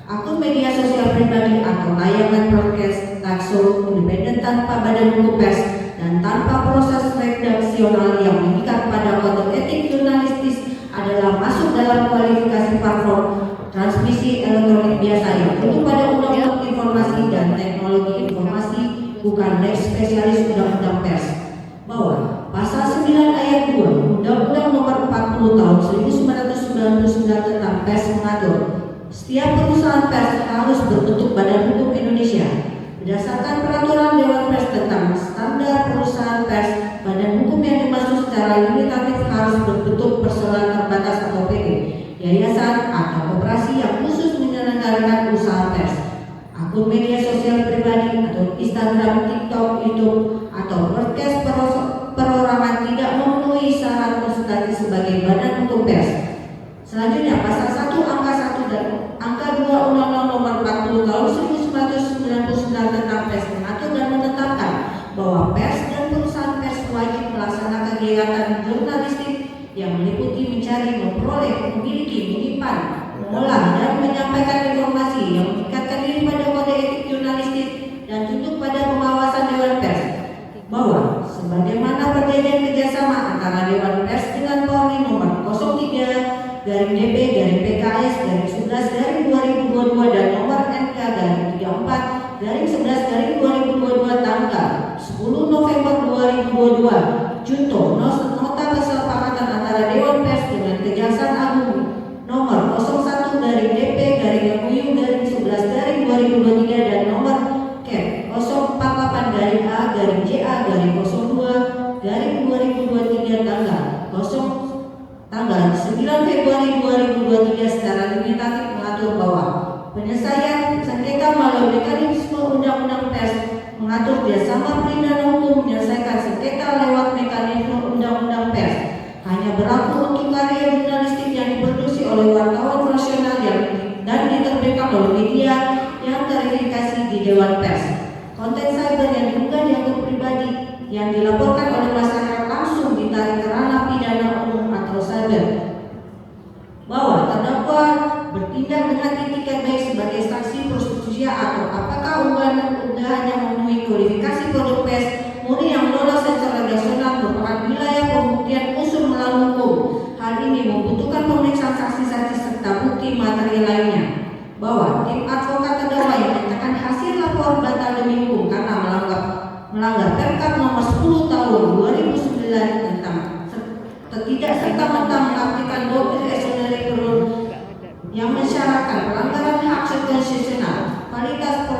akun media sosial pribadi atau layanan broadcast langsung independen tanpa badan hukum pers dan tanpa proses redaksional yang mengikat pada kode etik jurnalistis adalah masuk dalam kualifikasi platform transmisi elektronik biasa yang tunduk pada Undang-Undang Informasi dan Teknologi Informasi, bukan lex spesialis Undang-Undang Pers. Bahwa pasal 9 ayat 2 Undang-Undang Nomor 40 Tahun 1999 tentang pers mengatur setiap perusahaan pers harus berbentuk badan hukum Indonesia berdasarkan peraturan Dewan Pers tentang standar perusahaan pers. Badan hukum yang dimaksud secara limitatif harus berbentuk perseroan terbatas atau PT, yayasan atau koperasi yang khusus menyelenggarakan usaha pers. Akun media sosial pribadi atau Instagram, TikTok, YouTube atau broadcast perorangan tidak memenuhi syarat konstitusi sebagai badan hukum pers. Selanjutnya pasal 1 angka 1 dan angka 2 Undang-Undang Nomor 40 Tahun 1999 tentang pers mengatur dan menetapkan bahwa pers dan perusahaan pers wajib melaksanakan kegiatan jurnalistik yang meliputi mencari, memperoleh, memiliki, menyimpan, mengolah dan menyampaikan informasi yang meningkatkan diri pada kode etik jurnalistik dan tunduk pada pengawasan Dewan Pers. Bahwa sebagaimana perjanjian kerjasama antara Dewan Pers dengan Polri nomor 03/DP/PKS/11/2022 dan nomor NK/34/11/2022 tanggal 10 November 2022 junto nota kesepakatan antara Dewan Pers dengan Kejaksaan Agung nomor 01/DP/MUU/11/2023 dan nomor KEP 048-A-JA-02/2023 tanggal 9 Februari 2023 secara limitatif mengatur bahwa penyelesaian sengketa melalui mekanisme Undang-Undang Pers mengatur kerjasama pelindungan hukum menyelesaikan sengketa lewat mekanisme Undang-Undang Pers hanya berlaku untuk karya jurnalistik yang diproduksi oleh wartawan profesional dan diterbitkan oleh media yang terindikasi di Dewan Pers. Konten cyber yang diunggah dianggap pribadi yang dilaporkan oleh masyarakat langsung ditarik ke ranah pidana umum atau cyber. Bahwa terdakwa bertindak dengan itikat baik sebagai saksi prostitusi atau apakah unggahannya memenuhi kualifikasi produk pers murni yang lolos secara redaksional merupakan wilayah pembuktian unsur melawan hukum. Hal ini membutuhkan pemeriksaan saksi-saksi serta bukti materi lainnya. Bahwa tim advokat terdakwa yang menyatakan hasil lapor batal demi hukum karena melanggar Perkap nomor 10 tahun 2009 tentang tidak serta-merta mengaplikasikan doktrine extraordinary yang mensyaratkan pelanggaran hak konstitusional. Kualitas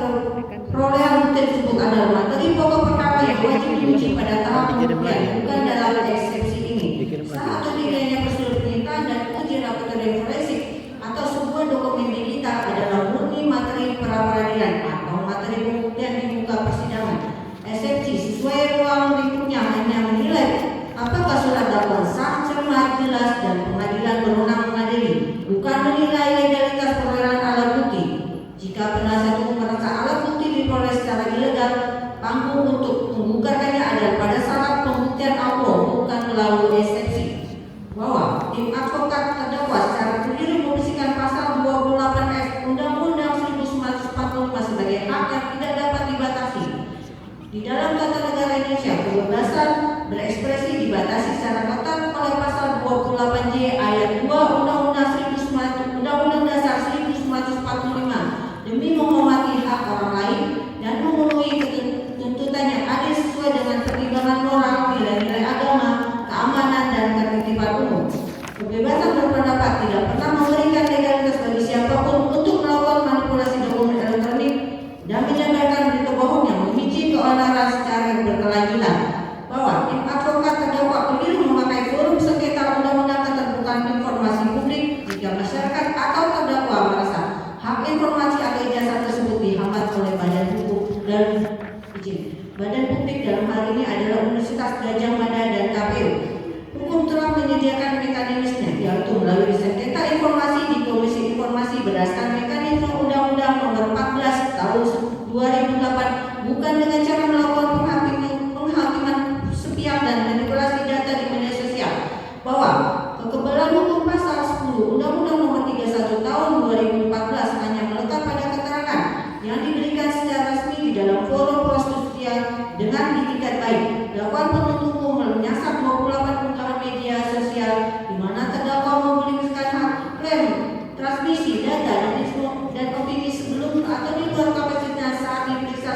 perolehan bukti tersebut adalah materi pokok perkara yang wajib diuji pada tahap pembuktian, bukan dalam eksepsi ini. Salah satu tidaknya prosedur penyitaan dan uji laboratorium forensik atau sebuah dokumen digital adalah murni materi pra-peradilan atau materi pembuktian di muka persidangan. Eksepsi sesuai ruang lingkupnya hanya menilai apakah surat tanggung untuk menggugurkannya adalah pada syarat pembuktian awal, bukan melalui eksepsi. Bahwa tim advokat terdakwa secara keliru membersihkan pasal 28F Undang-Undang 1945 sebagai hak yang tidak dapat dibatasi. Di dalam Tata Negara Indonesia, kebebasan berekspresi dibatasi secara ketat oleh pasal 28J ayat 2 Undang-Undang Dasar 1945 demi menghormati hak orang lain dan memenuhi tuntutan yang adil sesuai dengan pertimbangan moral, nilai-nilai agama, keamanan dan ketertiban umum. Kebebasan berpendapat tidak pernah memberikan legalitas bagi siapapun untuk melakukan manipulasi dokumen elektronik dan menyebarkan berita bohong yang memicu keonaran secara berkelanjutan. Bahwa tim advokat terdakwa keliru memakai forum sengketa undang-undang keterbukaan informasi publik jika masyarakat atau terdakwa merasa hak informasi atau ijazah tersebut dihambat oleh badan hukum dan izin. Badan publik dalam hal ini adalah Universitas Gadjah Mada dan KPU. Hukum telah menyediakan mekanisme yaitu melalui sengketa informasi di Komisi Informasi berdasarkan mekanisme Undang-Undang Nomor 14 Tahun 2008, bukan dengan cara melakukan penghakiman sepihak dan manipulasi data di media sosial. Bahwa kekebalan hukum pasal 10 Undang-Undang Nomor 31 Tahun 2014 hanya melekat pada keterangan yang diberikan secara resmi di dalam forum prosedural dengan itikat baik. Dakwaan penuntut umum menyasar 28 unggahan media sosial di mana terdakwa memberikan hak klaim transmisi data dan opini sebelum atau di luar kapasitasnya saat diperiksa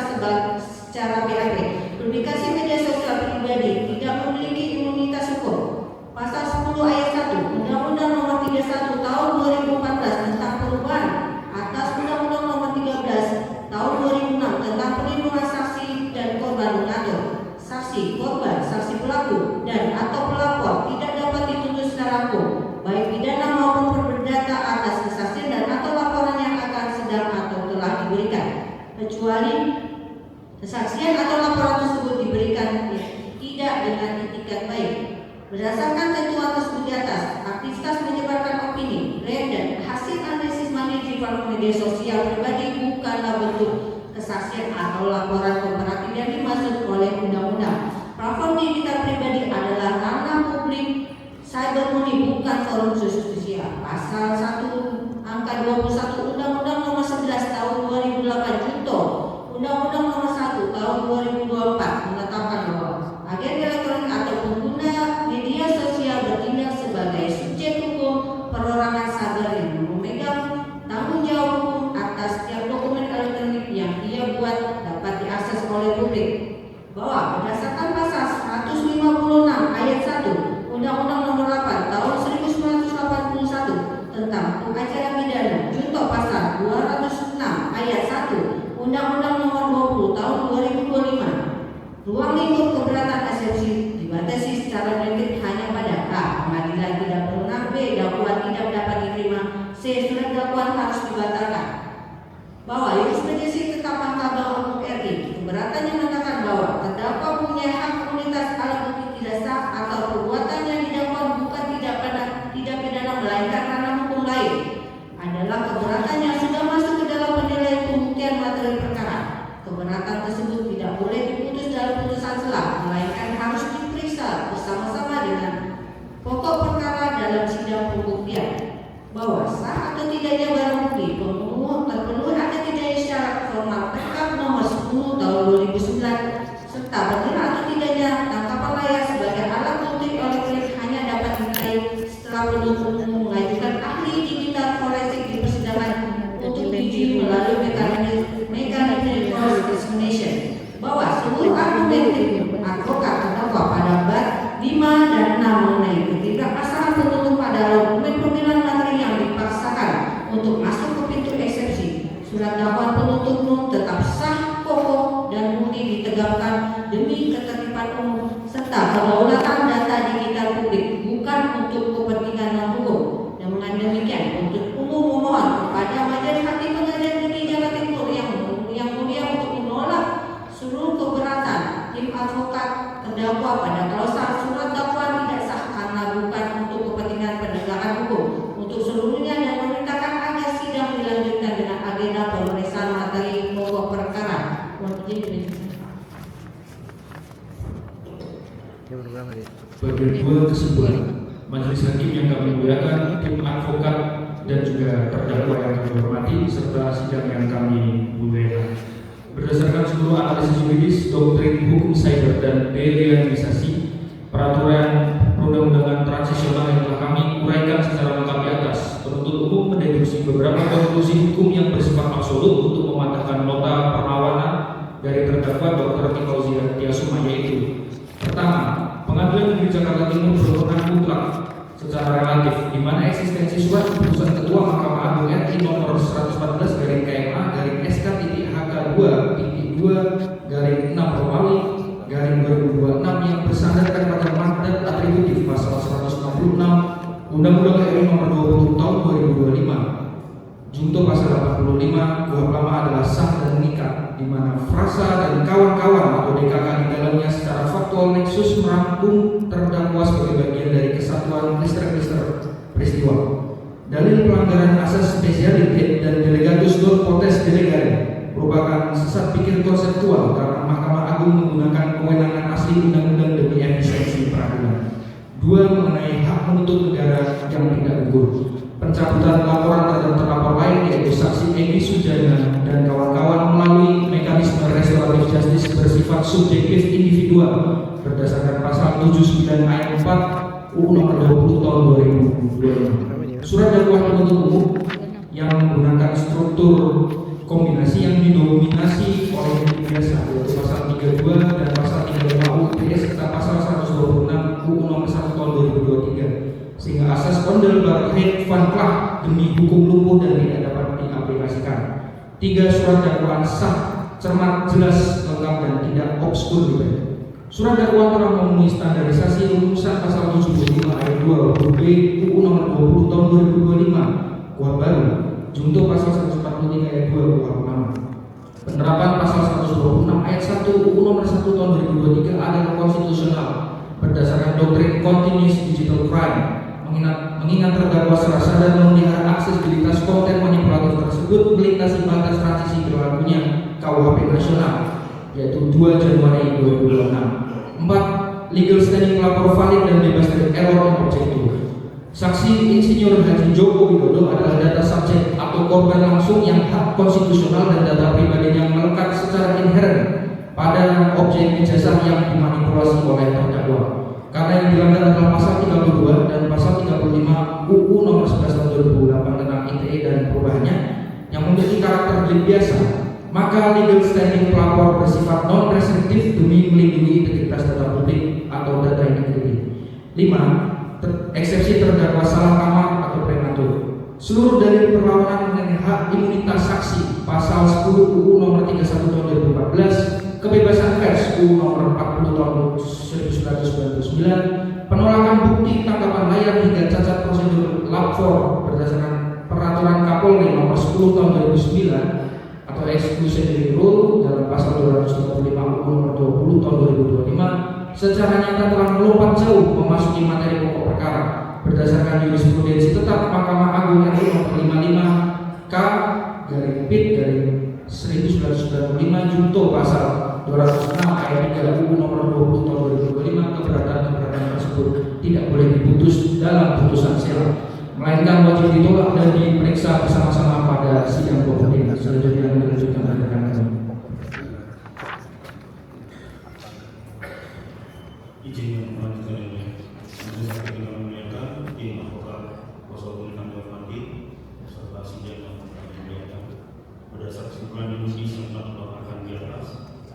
secara BAP. Publikasi media sosial pribadi tidak memiliki imunitas hukum. Pasal 10 ayat 1 Undang-Undang Nomor 31 Tahun 2014 tentang perubahan atas Undang-Undang Nomor 13 Tahun 2006 tentang perlindungan saksi dan korban mengatur saksi, korban, saksi pelaku dan atau pelapor tidak dapat dituntut secara hukum baik pidana maupun perdata atas kesaksian dan atau laporan yang akan sedang atau telah diberikan, kecuali kesaksian atau laporan tersebut diberikan tidak dengan itikat baik. Berdasarkan ketentuan tersebut di atas, aktivitas menyebarkan opini, brand dan hasil analisis mandiri di media sosial pribadi bukanlah bentuk kesaksian atau laporan komparatif yang dimaksud oleh undang-undang. Platform digital pribadi adalah ranah publik cybermurni, bukan forum sosial. Pasal 1 angka 21 Undang-Undang Nomor 11 Tahun 2008 Junto Undang-Undang Nomor 1 Tahun 2024 menetapkan bahwa agen elektronik atau pengguna media sosial bertindak sebagai subjek hukum perorangan cyber yang memegang tanggung jawab hukum atas setiap dokumen elektronik yang ia buat dapat diakses oleh publik. Bahwa berdasarkan pasal 156 ayat 1 Undang-Undang Nomor 8 Tahun 1981 tentang hukum acara pidana junto pasal 206 ayat 1 Undang-Undang Nomor 20 Tahun 2025, ruang lingkup keberatan eksepsi dibatasi secara definit hanya pada A. Pengadilan tidak berwenang, B. Dakwaan tidak dapat diterima, C. Surat dakwaan harus dibatalkan. Bahwa jurisprudensi tetap Mahkamah Agung RI keberatan yang mengatakan bahwa terdakwa punya hak komunitas alat bukti tidak sah atau perbuatan yang didakwa bukan tidak pidana melainkan ranah hukum lain adalah keberatan yang sudah masuk ke dalam penilaian pembuktian materi perkara. Keberatan tersebut tidak boleh diputus dalam putusan selah, melainkan harus diperiksa bersama-sama dengan pokok perkara dalam sidang pembuktian. Bahwa sah atau tidaknya barang bukti pemohon terpenuhi atau tidaknya syarat formal Perkap Nomor 10 Tahun 2009 serta benar atau tidaknya tangkapan layar sebagai alat bukti elektronik hanya dapat dinilai setelah penuntut umum mengajukan ahli digital forensik di persidangan untuk diuji melalui mekanisme cross examination. Bahwa seluruh argumen advokat terdakwa pada bab 5 dan 6 mengenai ketidakpasahan penuntut pada argumen pembelaan materi yang dipaksakan untuk masuk ke pintu eksepsi. Surat dakwaan penuntut umum tetap sah, kokoh dan murni ditegakkan demi ketertiban umum serta kedaulatan data digital publik, bukan untuk kepentingan non hukum. Dengan demikian, penuntut umum memohon kepada Majelis Hakim Pengadilan Negeri Jakarta Timur yang mulia untuk menolak seluruh keberatan tim advokat terdakwa pada klausul surat dakwaan tidak sah karena bukan untuk kepentingan penegakan hukum untuk seluruhnya dan memerintahkan agar sidang dilanjutkan dengan agenda pemeriksaan materi pokok perkara. Bagian 2 kesimpulan. Majelis Hakim yang kami muliakan, tim advokat dan juga terdakwa yang kami hormati serta sidang yang kami muliakan. Berdasarkan seluruh analisis juridis, doktrin hukum cyber dan derealisasi peraturan perundang-undangan transisional yang telah kami uraikan secara lengkap di atas, penuntut umum mendeduksi beberapa konklusi hukum yang bersifat absolut untuk mematahkan nota perlawanan dari terdakwa Dr. Fauzia Tiasuma, yaitu: pertama, Pengadilan Negeri Jakarta Timur berwenang mutlak secara relatif, di mana eksistensi surat keputusan Ketua Mahkamah Agung RI nomor 114 garing KMA garing SK.HK2.2 garing 6 Romawi garing 2026 yang bersandarkan pada mandat atributif pasal 166 Undang-Undang RI nomor 20 tahun 2025 junto pasal 85 kuhap lama adalah sah dan mengikat, di mana frasa dan kawan-kawan atau DKK di dalamnya secara faktual nexus merangkum terdakwa sebagai bagian dari kesatuan lister peristiwa. Dalil pelanggaran asas spesialitet dan delegatus non potes delegare merupakan sesat pikir konseptual karena Mahkamah Agung menggunakan kewenangan asli undang-undang demi efisiensi peradilan. 2. Mengenai hak menuntut negara yang tidak gugur. Pencabutan laporan terhadap terlapor lain yaitu saksi Egy Sujana dan kawan-kawan melalui mekanisme restoratif justice bersifat subjektif individual berdasarkan pasal 79 ayat 4 UU nomor 20 tahun 2025. Surat dakwaan penuntut umum yang menggunakan struktur kombinasi yang didominasi oleh yang biasa, yaitu pasal 32 dan pasal 35 UU ITE serta pasal 126 UU nomor 1 tahun 2023, sehingga asas ondel barhet van klah demi hukum lumpuh dan tidak dapat diaplikasikan. 3. Surat dakwaan sah, cermat, jelas, lengkap dan tidak obskur juga. Surat dakwaan telah memenuhi standarisasi rumusan pasal 75 ayat 2 huruf B UU nomor 20 tahun 2025 kuhap baru junto pasal 143 ayat 2 kuhap lama. Penerapan pasal 126 ayat 1 UU nomor 1 tahun 2023 adalah konstitusional berdasarkan doktrin continuous digital crime, mengingat terdakwa secara sadar memelihara aksesibilitas konten manipulatif tersebut melintasi batas transisi berlakunya KUHP nasional, yaitu 2 Januari 2026. 4. Legal standing pelapor valid dan bebas dari error dan objektif. Saksi Insinyur Haji Joko Widodo adalah data subjek atau korban langsung yang hak konstitusional dan data pribadinya melekat secara inheren pada objek ijazah yang dimanipulasi oleh terdakwa. Karena yang dilanggar adalah pasal 32 dan pasal 35 UU nomor 11 tahun 2008 tentang ITE dan perubahannya yang memiliki karakter delik biasa, maka legal standing pelapor bersifat non-restriktif demi melindungi integritas data publik atau data integrity. 5. Eksepsi terdakwa salah kamar atau prematur. Seluruh dalil perlawanan mengenai hak imunitas saksi pasal 10 UU nomor 31 tahun 2014, kebebasan pers UU nomor 40 tahun 1999, penolakan bukti tangkapan layar hingga cacat prosedur lapor berdasarkan peraturan Kapolri nomor 10 tahun 2009 atau exclusionary rule dalam pasal 235 UU nomor 20 tahun 2025 secara nyata telah melompat jauh memasuki materi pokok perkara berdasarkan jurisprudensi tetap Mahkamah Agung RI nomor 55 K garing PIT garing 1995 junto pasal 206 ayat 3 UU nomor 20 tahun 2025 keberatan tersebut tidak boleh diputus dalam putusan sela, melainkan wajib ditolak dan diperiksa bersama-sama pada sidang pokok. Selanjutnya melanjutkan rekan kami. Izin yang melanjutkan ini, majelis hakim yang memuliakan, tim advokat kuasa hukum kami hormati beserta sidang yang kami muliakan. Berdasar kesimpulan deduksi yang telah dibawakan di atas,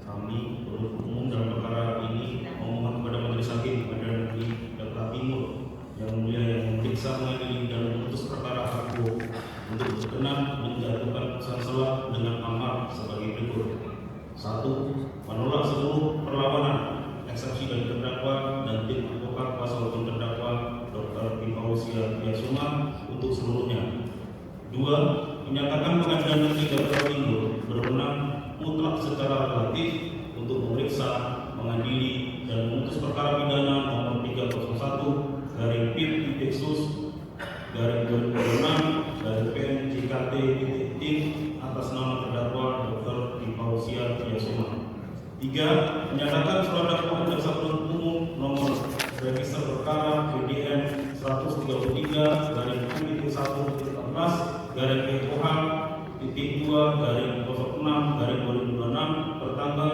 kami penuntut umum dalam perkara ini memohon kepada majelis hakim Pengadilan Negeri Jakarta Timur yang mulia yang memeriksa mengadili dan memutus perkara aku untuk berkenan menjatuhkan putusan sela dengan amar sebagai berikut: 1. Menolak seluruh perlawanan eksepsi dari terdakwa dan tim menyatakan surat dakwaan jaksa penuntut umum nomor register perkara PDN 133/1/2/06/2026 pertanggal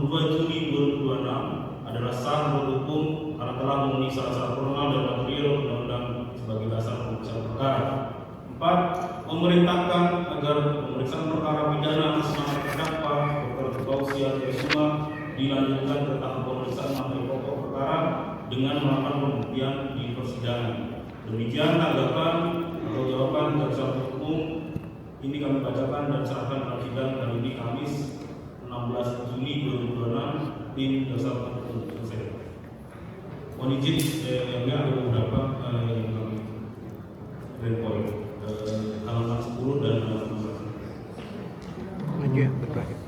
22 Juni 2026 adalah sah menurut hukum karena telah memenuhi syarat-syarat formal dan material undang-undang sebagai dasar pemeriksaan perkara. 4. Memerintahkan agar pemeriksaan perkara pidana atas nama terdakwa Dr. Fauziah Yesuma dilanjutkan ke tahap pemeriksaan materi pokok perkara dengan melakukan pembuktian di persidangan. Demikian tanggapan atau jawaban jaksa penuntut umum ini kami bacakan dan serahkan dalam sidang kali ini Kamis 16 Juni 2026 tim jaksa penuntut umum selesai. Mohon izin yang ada beberapa yang kami poin halaman 10 dan halaman 11. Maju ya, berbahaya.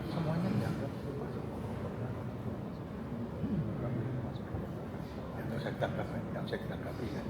Semuanya enggak. Yang saya tangkap ya.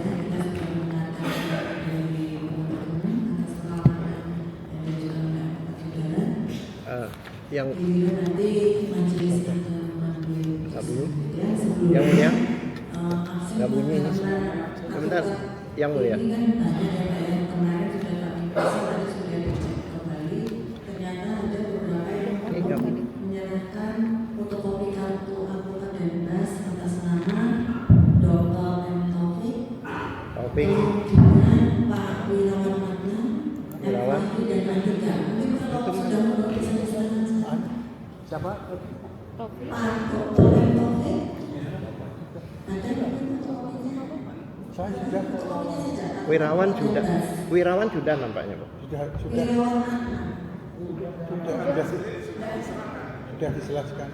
Dan kita sudah mendengarkan dari penuntut umum atas perlawanan dan juga mendapat saudara. Yang Bila nanti majelis akan mengambil keputusan sebelum yang mulia, aksi nggak bunyi ini. Sebentar, yang mulia. ini kan ada yang kemarin sudah kami pasang, ada sudah dicek kembali. Ternyata ada beberapa yang menyerahkan fotokopi kartu anggota Denmas atas nama Dr. M. Taufik dengan Pak Wirawan Magna, Wirawan. dan Andika. Mungkin kalau sudah mengerti silakan. Siapa? Pak Dr. M. Taufik. Ada fotokopinya? Saya sudah. Fotokopinya saja. Wirawan sudah nampaknya, Pak. Wirawan Magna. Sudah. Sudah dijelaskan.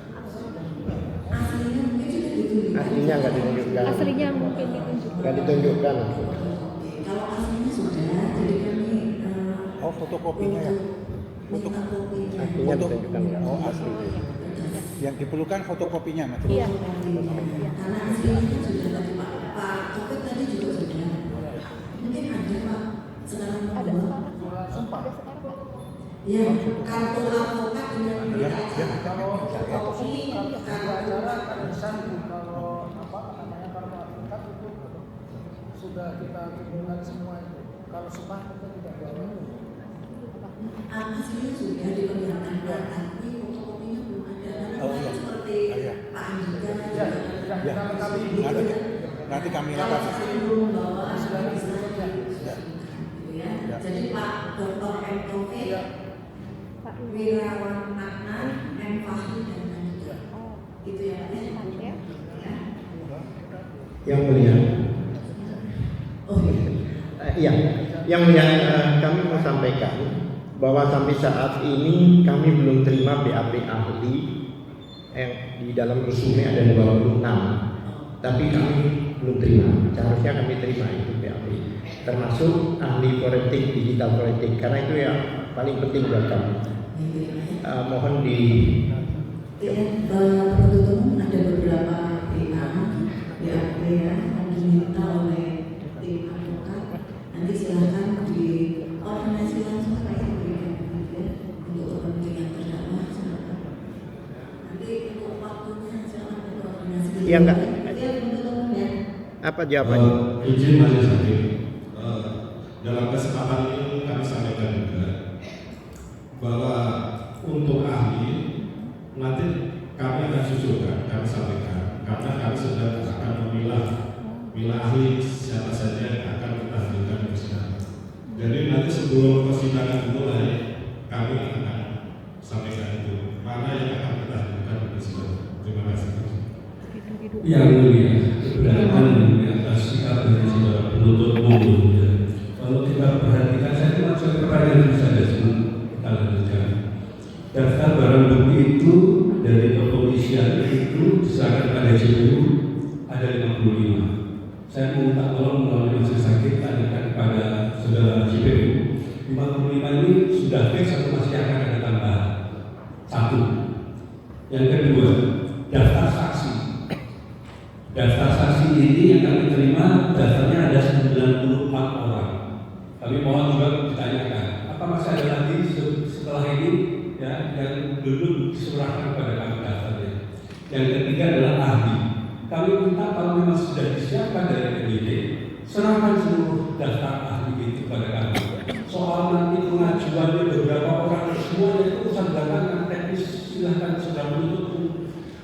Aslinya mungkin sudah ditunjukkan. Aslinya nggak ditunjukkan. Aslinya mungkin ditunjukkan. Nggak ditunjukkan. Kalau aslinya sudah, jadi kami Oh, fotokopinya ya. minta kopinya. Aslinya ditunjukkan nggak? Oh, asli. Yang diperlukan fotokopinya, Mas. Iya. Karena aslinya sudah tadi Pak Taufik tadi juga sudah. Mungkin ada Pak sekarang Ada kedua. sekarang. Ya, kartu advokat dengan Ya, berita ya. kopi, kartu sudah kita kumpulkan semua itu. Kalau sumpah kita tidak bawa. aslinya sudah diperlihatkan tapi fotokopinya belum ada. Oh, Karena iya. seperti Iya. Pak Andika Ya, Ya. Nanti kami kalau lakukan. saya belum membawa asli bisa Ya. gitu ya. Ya. Jadi Pak Dr. M. Taufik, Pak Wirawan Adnan, M. Fahri dan Andika. Oh, Itu ya Pak ya. ya. Ya. Yang mulia. Oh iya. Iya, yang mulia, kami mau sampaikan bahwa sampai saat ini kami belum terima BAP ahli yang di dalam resume ada 26, tapi kami belum terima. Seharusnya kami terima itu BAP, termasuk ahli forensik, digital forensik, karena itu yang paling penting buat kami. Mohon di Ya, penuntut umum ada beberapa BAP ya yang diminta oleh tim advokat. Nanti silakan koordinasi langsung Pak ya, berikan ya, untuk kepentingan terdakwa silakan. Nanti untuk waktunya silakan koordinasi. Iya, enggak. Itu ya penuntut umum ya. apa jawabannya? Izin majelis hakim, dalam kesempatan ini kami sampaikan juga bahwa untuk ahli nanti kami akan susulkan, kami sampaikan karena kami sedang akan memilah ahli siapa saja yang akan kita hadirkan di persidangan. Jadi nanti sebelum persidangan dimulai kami akan sampaikan itu mana yang akan kita hadirkan di persidangan. Terima kasih. Yang mulia, keberatan di atas sikap dari saudara penuntut umum. Ya. Kalau kita perhatikan, saya cuma pertanyaan saja sebelum kita lanjutkan. Daftar barang bukti itu dari kepolisian itu diserahkan pada JPU ada 55. Saya minta tolong melalui majelis hakim tanyakan kepada saudara JPU 55 ini sudah fix atau masih akan ada tambahan? Satu. Yang kedua, daftar saksi. Daftar saksi ini yang kami terima daftarnya ada 94 orang. Kami mohon juga ditanyakan, apa masih ada lagi setelah ini ya yang belum diserahkan kepada kami daftarnya. Yang ketiga adalah ahli. Kami minta kalau memang sudah disiapkan dari penyidik, serahkan seluruh daftar ahli itu kepada kami. Soal nanti pengajuannya beberapa orang semuanya itu urusan belakangan teknis, silahkan sudah menutup.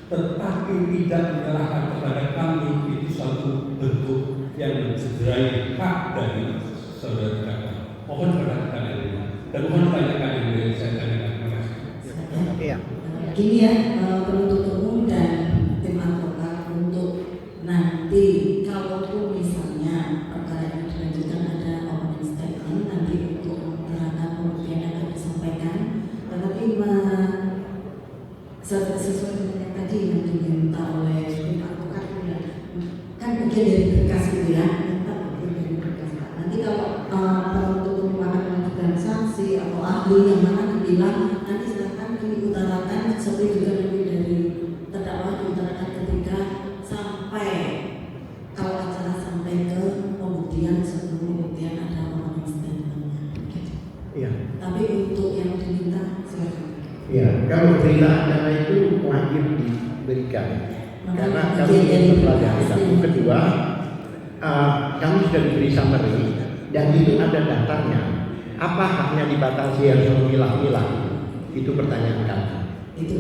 Tetapi tidak menyerahkan kepada kami itu suatu bentuk yang mencederai hak dari saudara terdakwa. Mohon perhatikan ini dan mohon tanyakan yang saya tanyakan. Terima kasih. Iya. Gini ya, penuntut umum dan tim advokat untuk nanti kalaupun misalnya perkara yang dilanjutkan ada opening statement nanti untuk menerangkan pembuktian yang akan disampaikan, tetapi sesuai dengan yang tadi yang diminta oleh tim advokat kan bagian dari berkas itu ya, minta bagian dari berkas. Nanti kalau penuntut umum akan mengajukan saksi atau ahli yang mana dibilang nanti silakan diutarakan seperti juga nanti dari terdakwa diutarakan ketika sampai kalau acara sampai ke pembuktian sebelum pembuktian ada opening statement-nya. Iya. Tapi untuk yang diminta silakan. Iya, kalau berita acara itu wajib diberikan karena kami ingin mempelajari. Satu, kedua, kami sudah diberi summary dan itu ada daftarnya. Apa haknya dibatasi harus memilah-milah? Itu pertanyaan kami.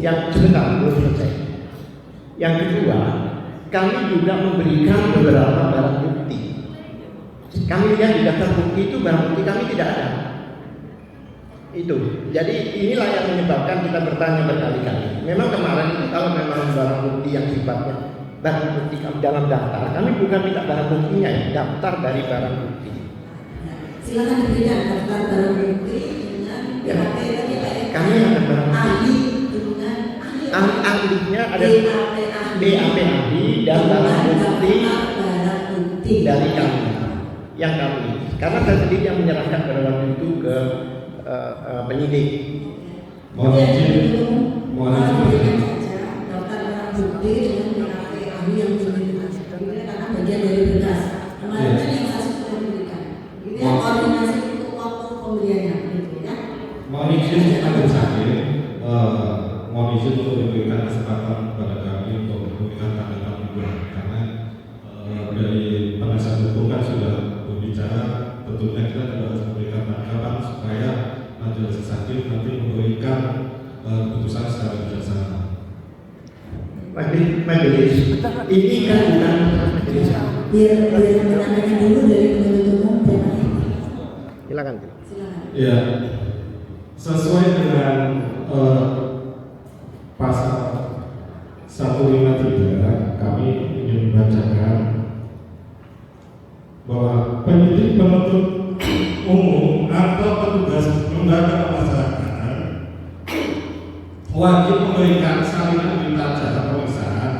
Yang sebentar belum selesai. Yang kedua, kami juga memberikan beberapa barang bukti. Kami lihat di daftar bukti itu barang bukti kami tidak ada. Itu. Jadi inilah yang menyebabkan kita bertanya berkali-kali. Memang kemarin itu kalau memang barang bukti yang sifatnya barang bukti kami dalam daftar, kami bukan minta barang buktinya ya, daftar dari barang bukti. Silakan diberikan daftar barang bukti dengan Ya. BAP tadi Pak ya. Kami akan barang bukti. Ahli dengan ahli ahlinya ada BAP ahli dan barang bukti dari kami yang kami, karena saya sendiri yang menyerahkan pada waktu itu ke penyidik. Mohon izin daftar barang bukti dengan BAP ahli yang diminta karena bagian dari berkas. Kemarin kan yang saksi sudah diberikan. Ini yang koordinasi untuk waktu pemberiannya, gitu ya. mohon izin majelis hakim, mohon izin untuk memberikan kesempatan kepada kami untuk memberikan tanggapan juga, karena dari penasihat hukum kan sudah berbicara, tentunya kita juga harus memberikan tanggapan supaya majelis hakim nanti memberikan keputusan secara bijaksana. Majelis ini kan bukan majelis. Biar menanyakan dulu dari penuntut umum. Silakan. Ya, sesuai dengan pasal 153 kami ingin membacakan bahwa penyidik penuntut umum atau petugas lembaga pemasyarakatan wajib memberikan salinan berita acara pemeriksaan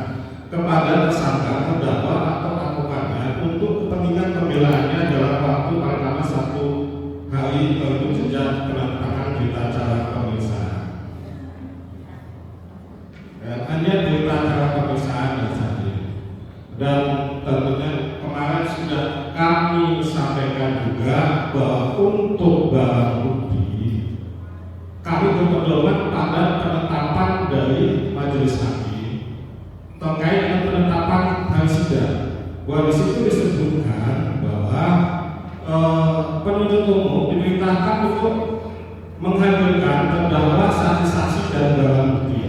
kepada tersangka, terdakwa atau advokatnya untuk kepentingan pembelaannya dalam waktu paling lama 1 hari untuk sejak penandatangan berita acara pemeriksaan. Dan hanya berita acara pemeriksaan dan saja. Dan tentunya kemarin sudah kami sampaikan juga bahwa untuk barang bukti kami berpedoman pada penetapan dari majelis hakim terkait dengan penetapan hari sidang. Bahwa di situ disebutkan bahwa penuntut umum diperintahkan untuk menghadirkan terdakwa, saksi-saksi dan barang bukti.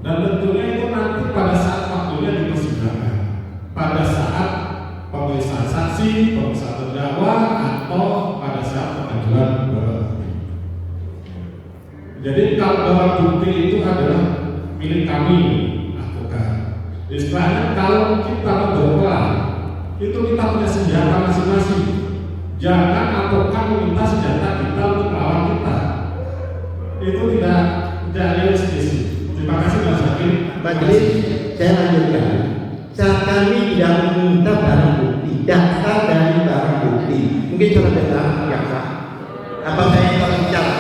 Dan tentunya itu nanti pada saat waktunya di persidangan, pada saat pemeriksaan saksi, pemeriksaan terdakwa, atau pada saat pengajuan barang bukti. Jadi kalau barang bukti itu adalah milik kami, advokat. Istilahnya kalau kita mendakwa, itu kita punya senjata masing-masing. Jangan advokat meminta senjata kita untuk melawan kita. Itu tidak realistis. Terima kasih Mas Hakim. Majelis, saya lanjutkan. Saat kami tidak meminta barang bukti, data dari barang bukti. Mungkin salah dengar, jaksa. Apa saya yang salah bicara?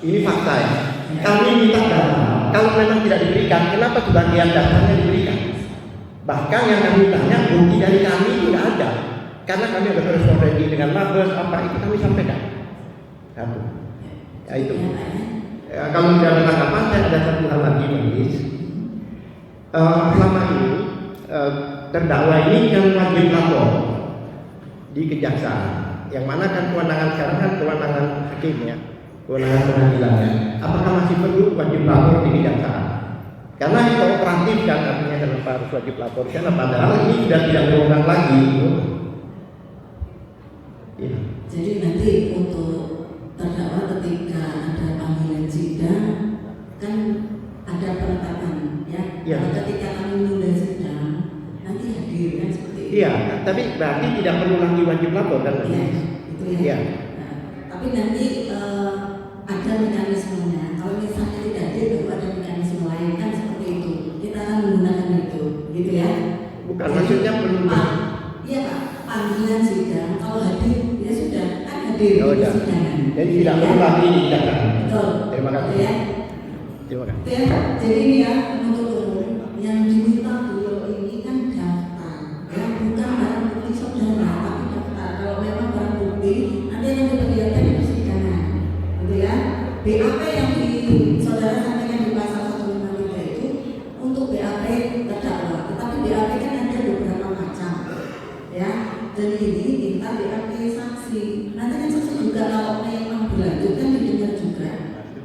Ini fakta ya. Kami minta data. Kalau memang tidak diberikan, kenapa sebagian datanya diberikan? Bahkan yang kami tanya bukti dari kami itu tidak ada. Karena kami ada korespondensi dengan Mabes, apa itu kami sampaikan. Satu. Ya itu. Ya, kalau tidak ada tanggapan, saya ada satu hal lagi Majelis. Selama ini terdakwa ini kan wajib lapor di kejaksaan. Yang mana kan kewenangan sekarang kan kewenangan hakim ya, kewenangan pengadilannya. Apakah masih perlu wajib lapor di kejaksaan? Karena itu operatif kan artinya kenapa harus wajib lapor? Karena padahal ini sudah tidak berulang lagi. Ya. Jadi nanti untuk terdakwa ketika ada panggilan sidang kan ada penetapan ya. Ya. Kalau ketika kami menunda sidang nanti hadir kan seperti itu. Iya, tapi berarti tidak perlu lagi wajib lapor kan? Iya, itu ya. Iya. Nah, tapi nanti ada mekanismenya. Kalau misalnya tidak hadir baru ada mekanisme lain kan seperti itu. Kita akan menggunakan itu, gitu ya. Bukan maksudnya perlu. Iya Pak, panggilan sidang kalau hadir ya sudah kan hadir Oh, di ya. sidangan. Jadi tidak perlu lagi dijaga. Betul. Terima kasih. Ya. Terima kasih. Ya, jadi ini ya penuntut umum yang diminta beliau ini kan daftar, ya bukan barang bukti saudara, tapi daftar. Kalau memang barang bukti nanti akan diperlihatkan di persidangan, gitu ya. BAP yang di saudara sampaikan di pasal 153 itu untuk BAP terdakwa, tetapi BAP kan ada beberapa macam, ya. Dan ini minta BAP saksi. Nanti kan saksi juga kalau memang berlanjut kan didengar juga.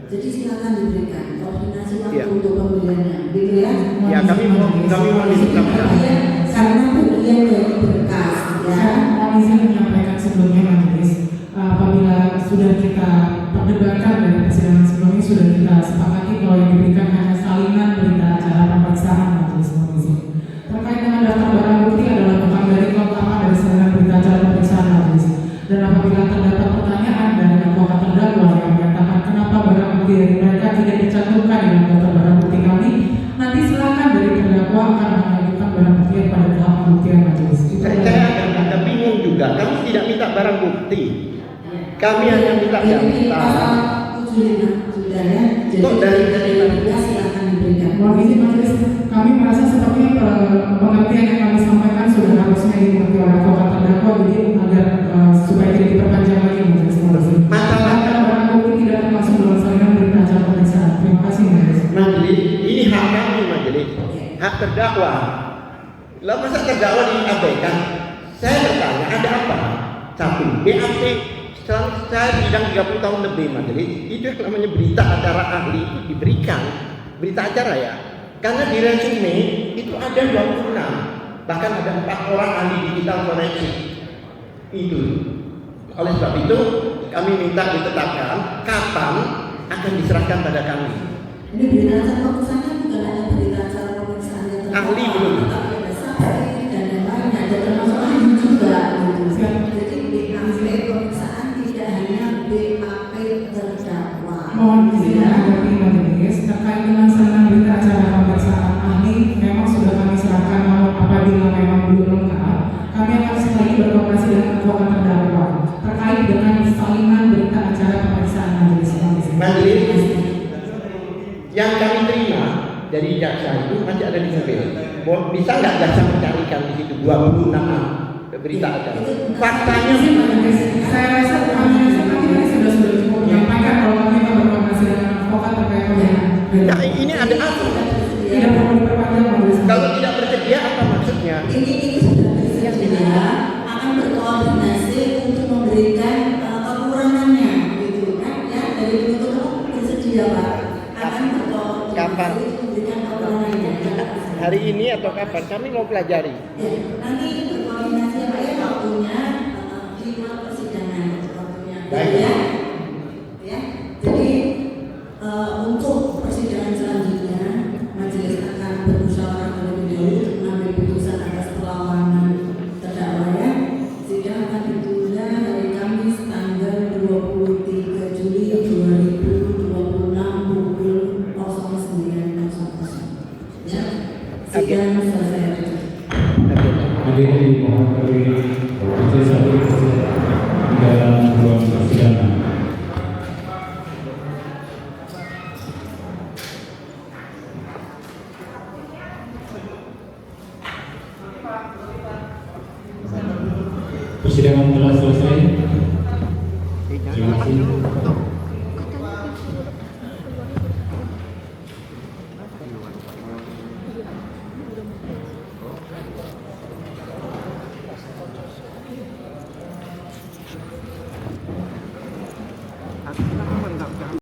Jadi silakan diberikan koordinasi waktu untuk pembeliannya, gitu ya. Ya kami mau ditetapkan. Karena bagian dari berkas, ya. Kami ingin menyampaikan sebelumnya Majelis, apabila sudah kita perdebatkan dari persidangan sebelumnya sudah kita sepakati kalau yang diberikan hanya salinan berita acara pemeriksaan Majelis Komisi. Terkait dengan daftar barang bukti adalah bukan dari kelengkapan dari salinan berita acara pemeriksaan Majelis. Dan apabila terdapat pertanyaan dari advokat terdakwa yang menyatakan kenapa barang bukti dari mereka tidak dicantumkan dalam daftar barang bukti kami, terdakwa akan mengajukan barang bukti pada tahap pembuktian majelis. Saya agak bingung juga. Kami tidak minta barang bukti. Kami hanya minta daftar. Kok dari Mohon izin majelis, kami merasa seperti pengertian yang kami sampaikan sudah harusnya dimengerti oleh advokat terdakwa, jadi agar supaya tidak diperpanjang lagi majelis. Masalah barang bukti tidak termasuk dalam salinan berita acara pemeriksaan. Terima kasih majelis. majelis, ini hak kami majelis, hak terdakwa. Lah masa terdakwa diabaikan? Saya bertanya, ada apa? Satu, BAP saya bidang 30 tahun lebih majelis, itu yang namanya berita acara ahli itu diberikan. Berita acara ya, karena di resume itu ada 26, bahkan ada 4 orang ahli digital forensik itu. Oleh sebab itu kami minta ditetapkan kapan akan diserahkan pada kami. Ini berita acara pemeriksaan bukan hanya berita acara pemeriksaan yang Ahli belum. tapi ada saksi dan yang lainnya, ada termasuk ahli juga. Jadi BAP pemeriksaan tidak hanya BAP terdakwa. Mohon izin menanggapi majelis terkait dengan salinan berita acara pemeriksaan ahli memang sudah kami serahkan, namun apabila memang belum lengkap, kami akan sekali berkoordinasi dengan advokat terdakwa terkait dengan salinan berita acara pemeriksaan majelis. Majelis yang kami terima dari jaksa itu masih ada di mobil. Bisa nggak jaksa mencarikan di situ 26 berita acara? Faktanya Saya rasa kami sudah cukup menyampaikan kalau kami akan berkoordinasi dengan advokat terkait dengan. Nah, ini ada apa? Tidak perlu diperpanjang majelis. Kalau tidak bersedia apa maksudnya? Ini sudah bersedia akan berkoordinasi untuk memberikan kekurangannya, gitu kan? Ya dari penuntut umum bersedia Pak akan berkoordinasi Kapan? untuk memberikan kekurangannya. Hari ini atau kapan? Kami mau pelajari. Ya, nanti berkoordinasi ya Pak ya, waktunya di luar persidangan waktunya. Baik. Ya. Jadi untuk persidangan selanjutnya majelis akan bermusyawarah terlebih dahulu untuk mengambil putusan atas perlawanan terdakwa ya. Sidang akan ditunda hari Kamis tanggal 23 Juli 2026 pukul 09.00. Ya. Sidang selesai. Hadirin mohon berdiri. Majelis hadir di dalam ruang persidangan. Persidangan telah selesai.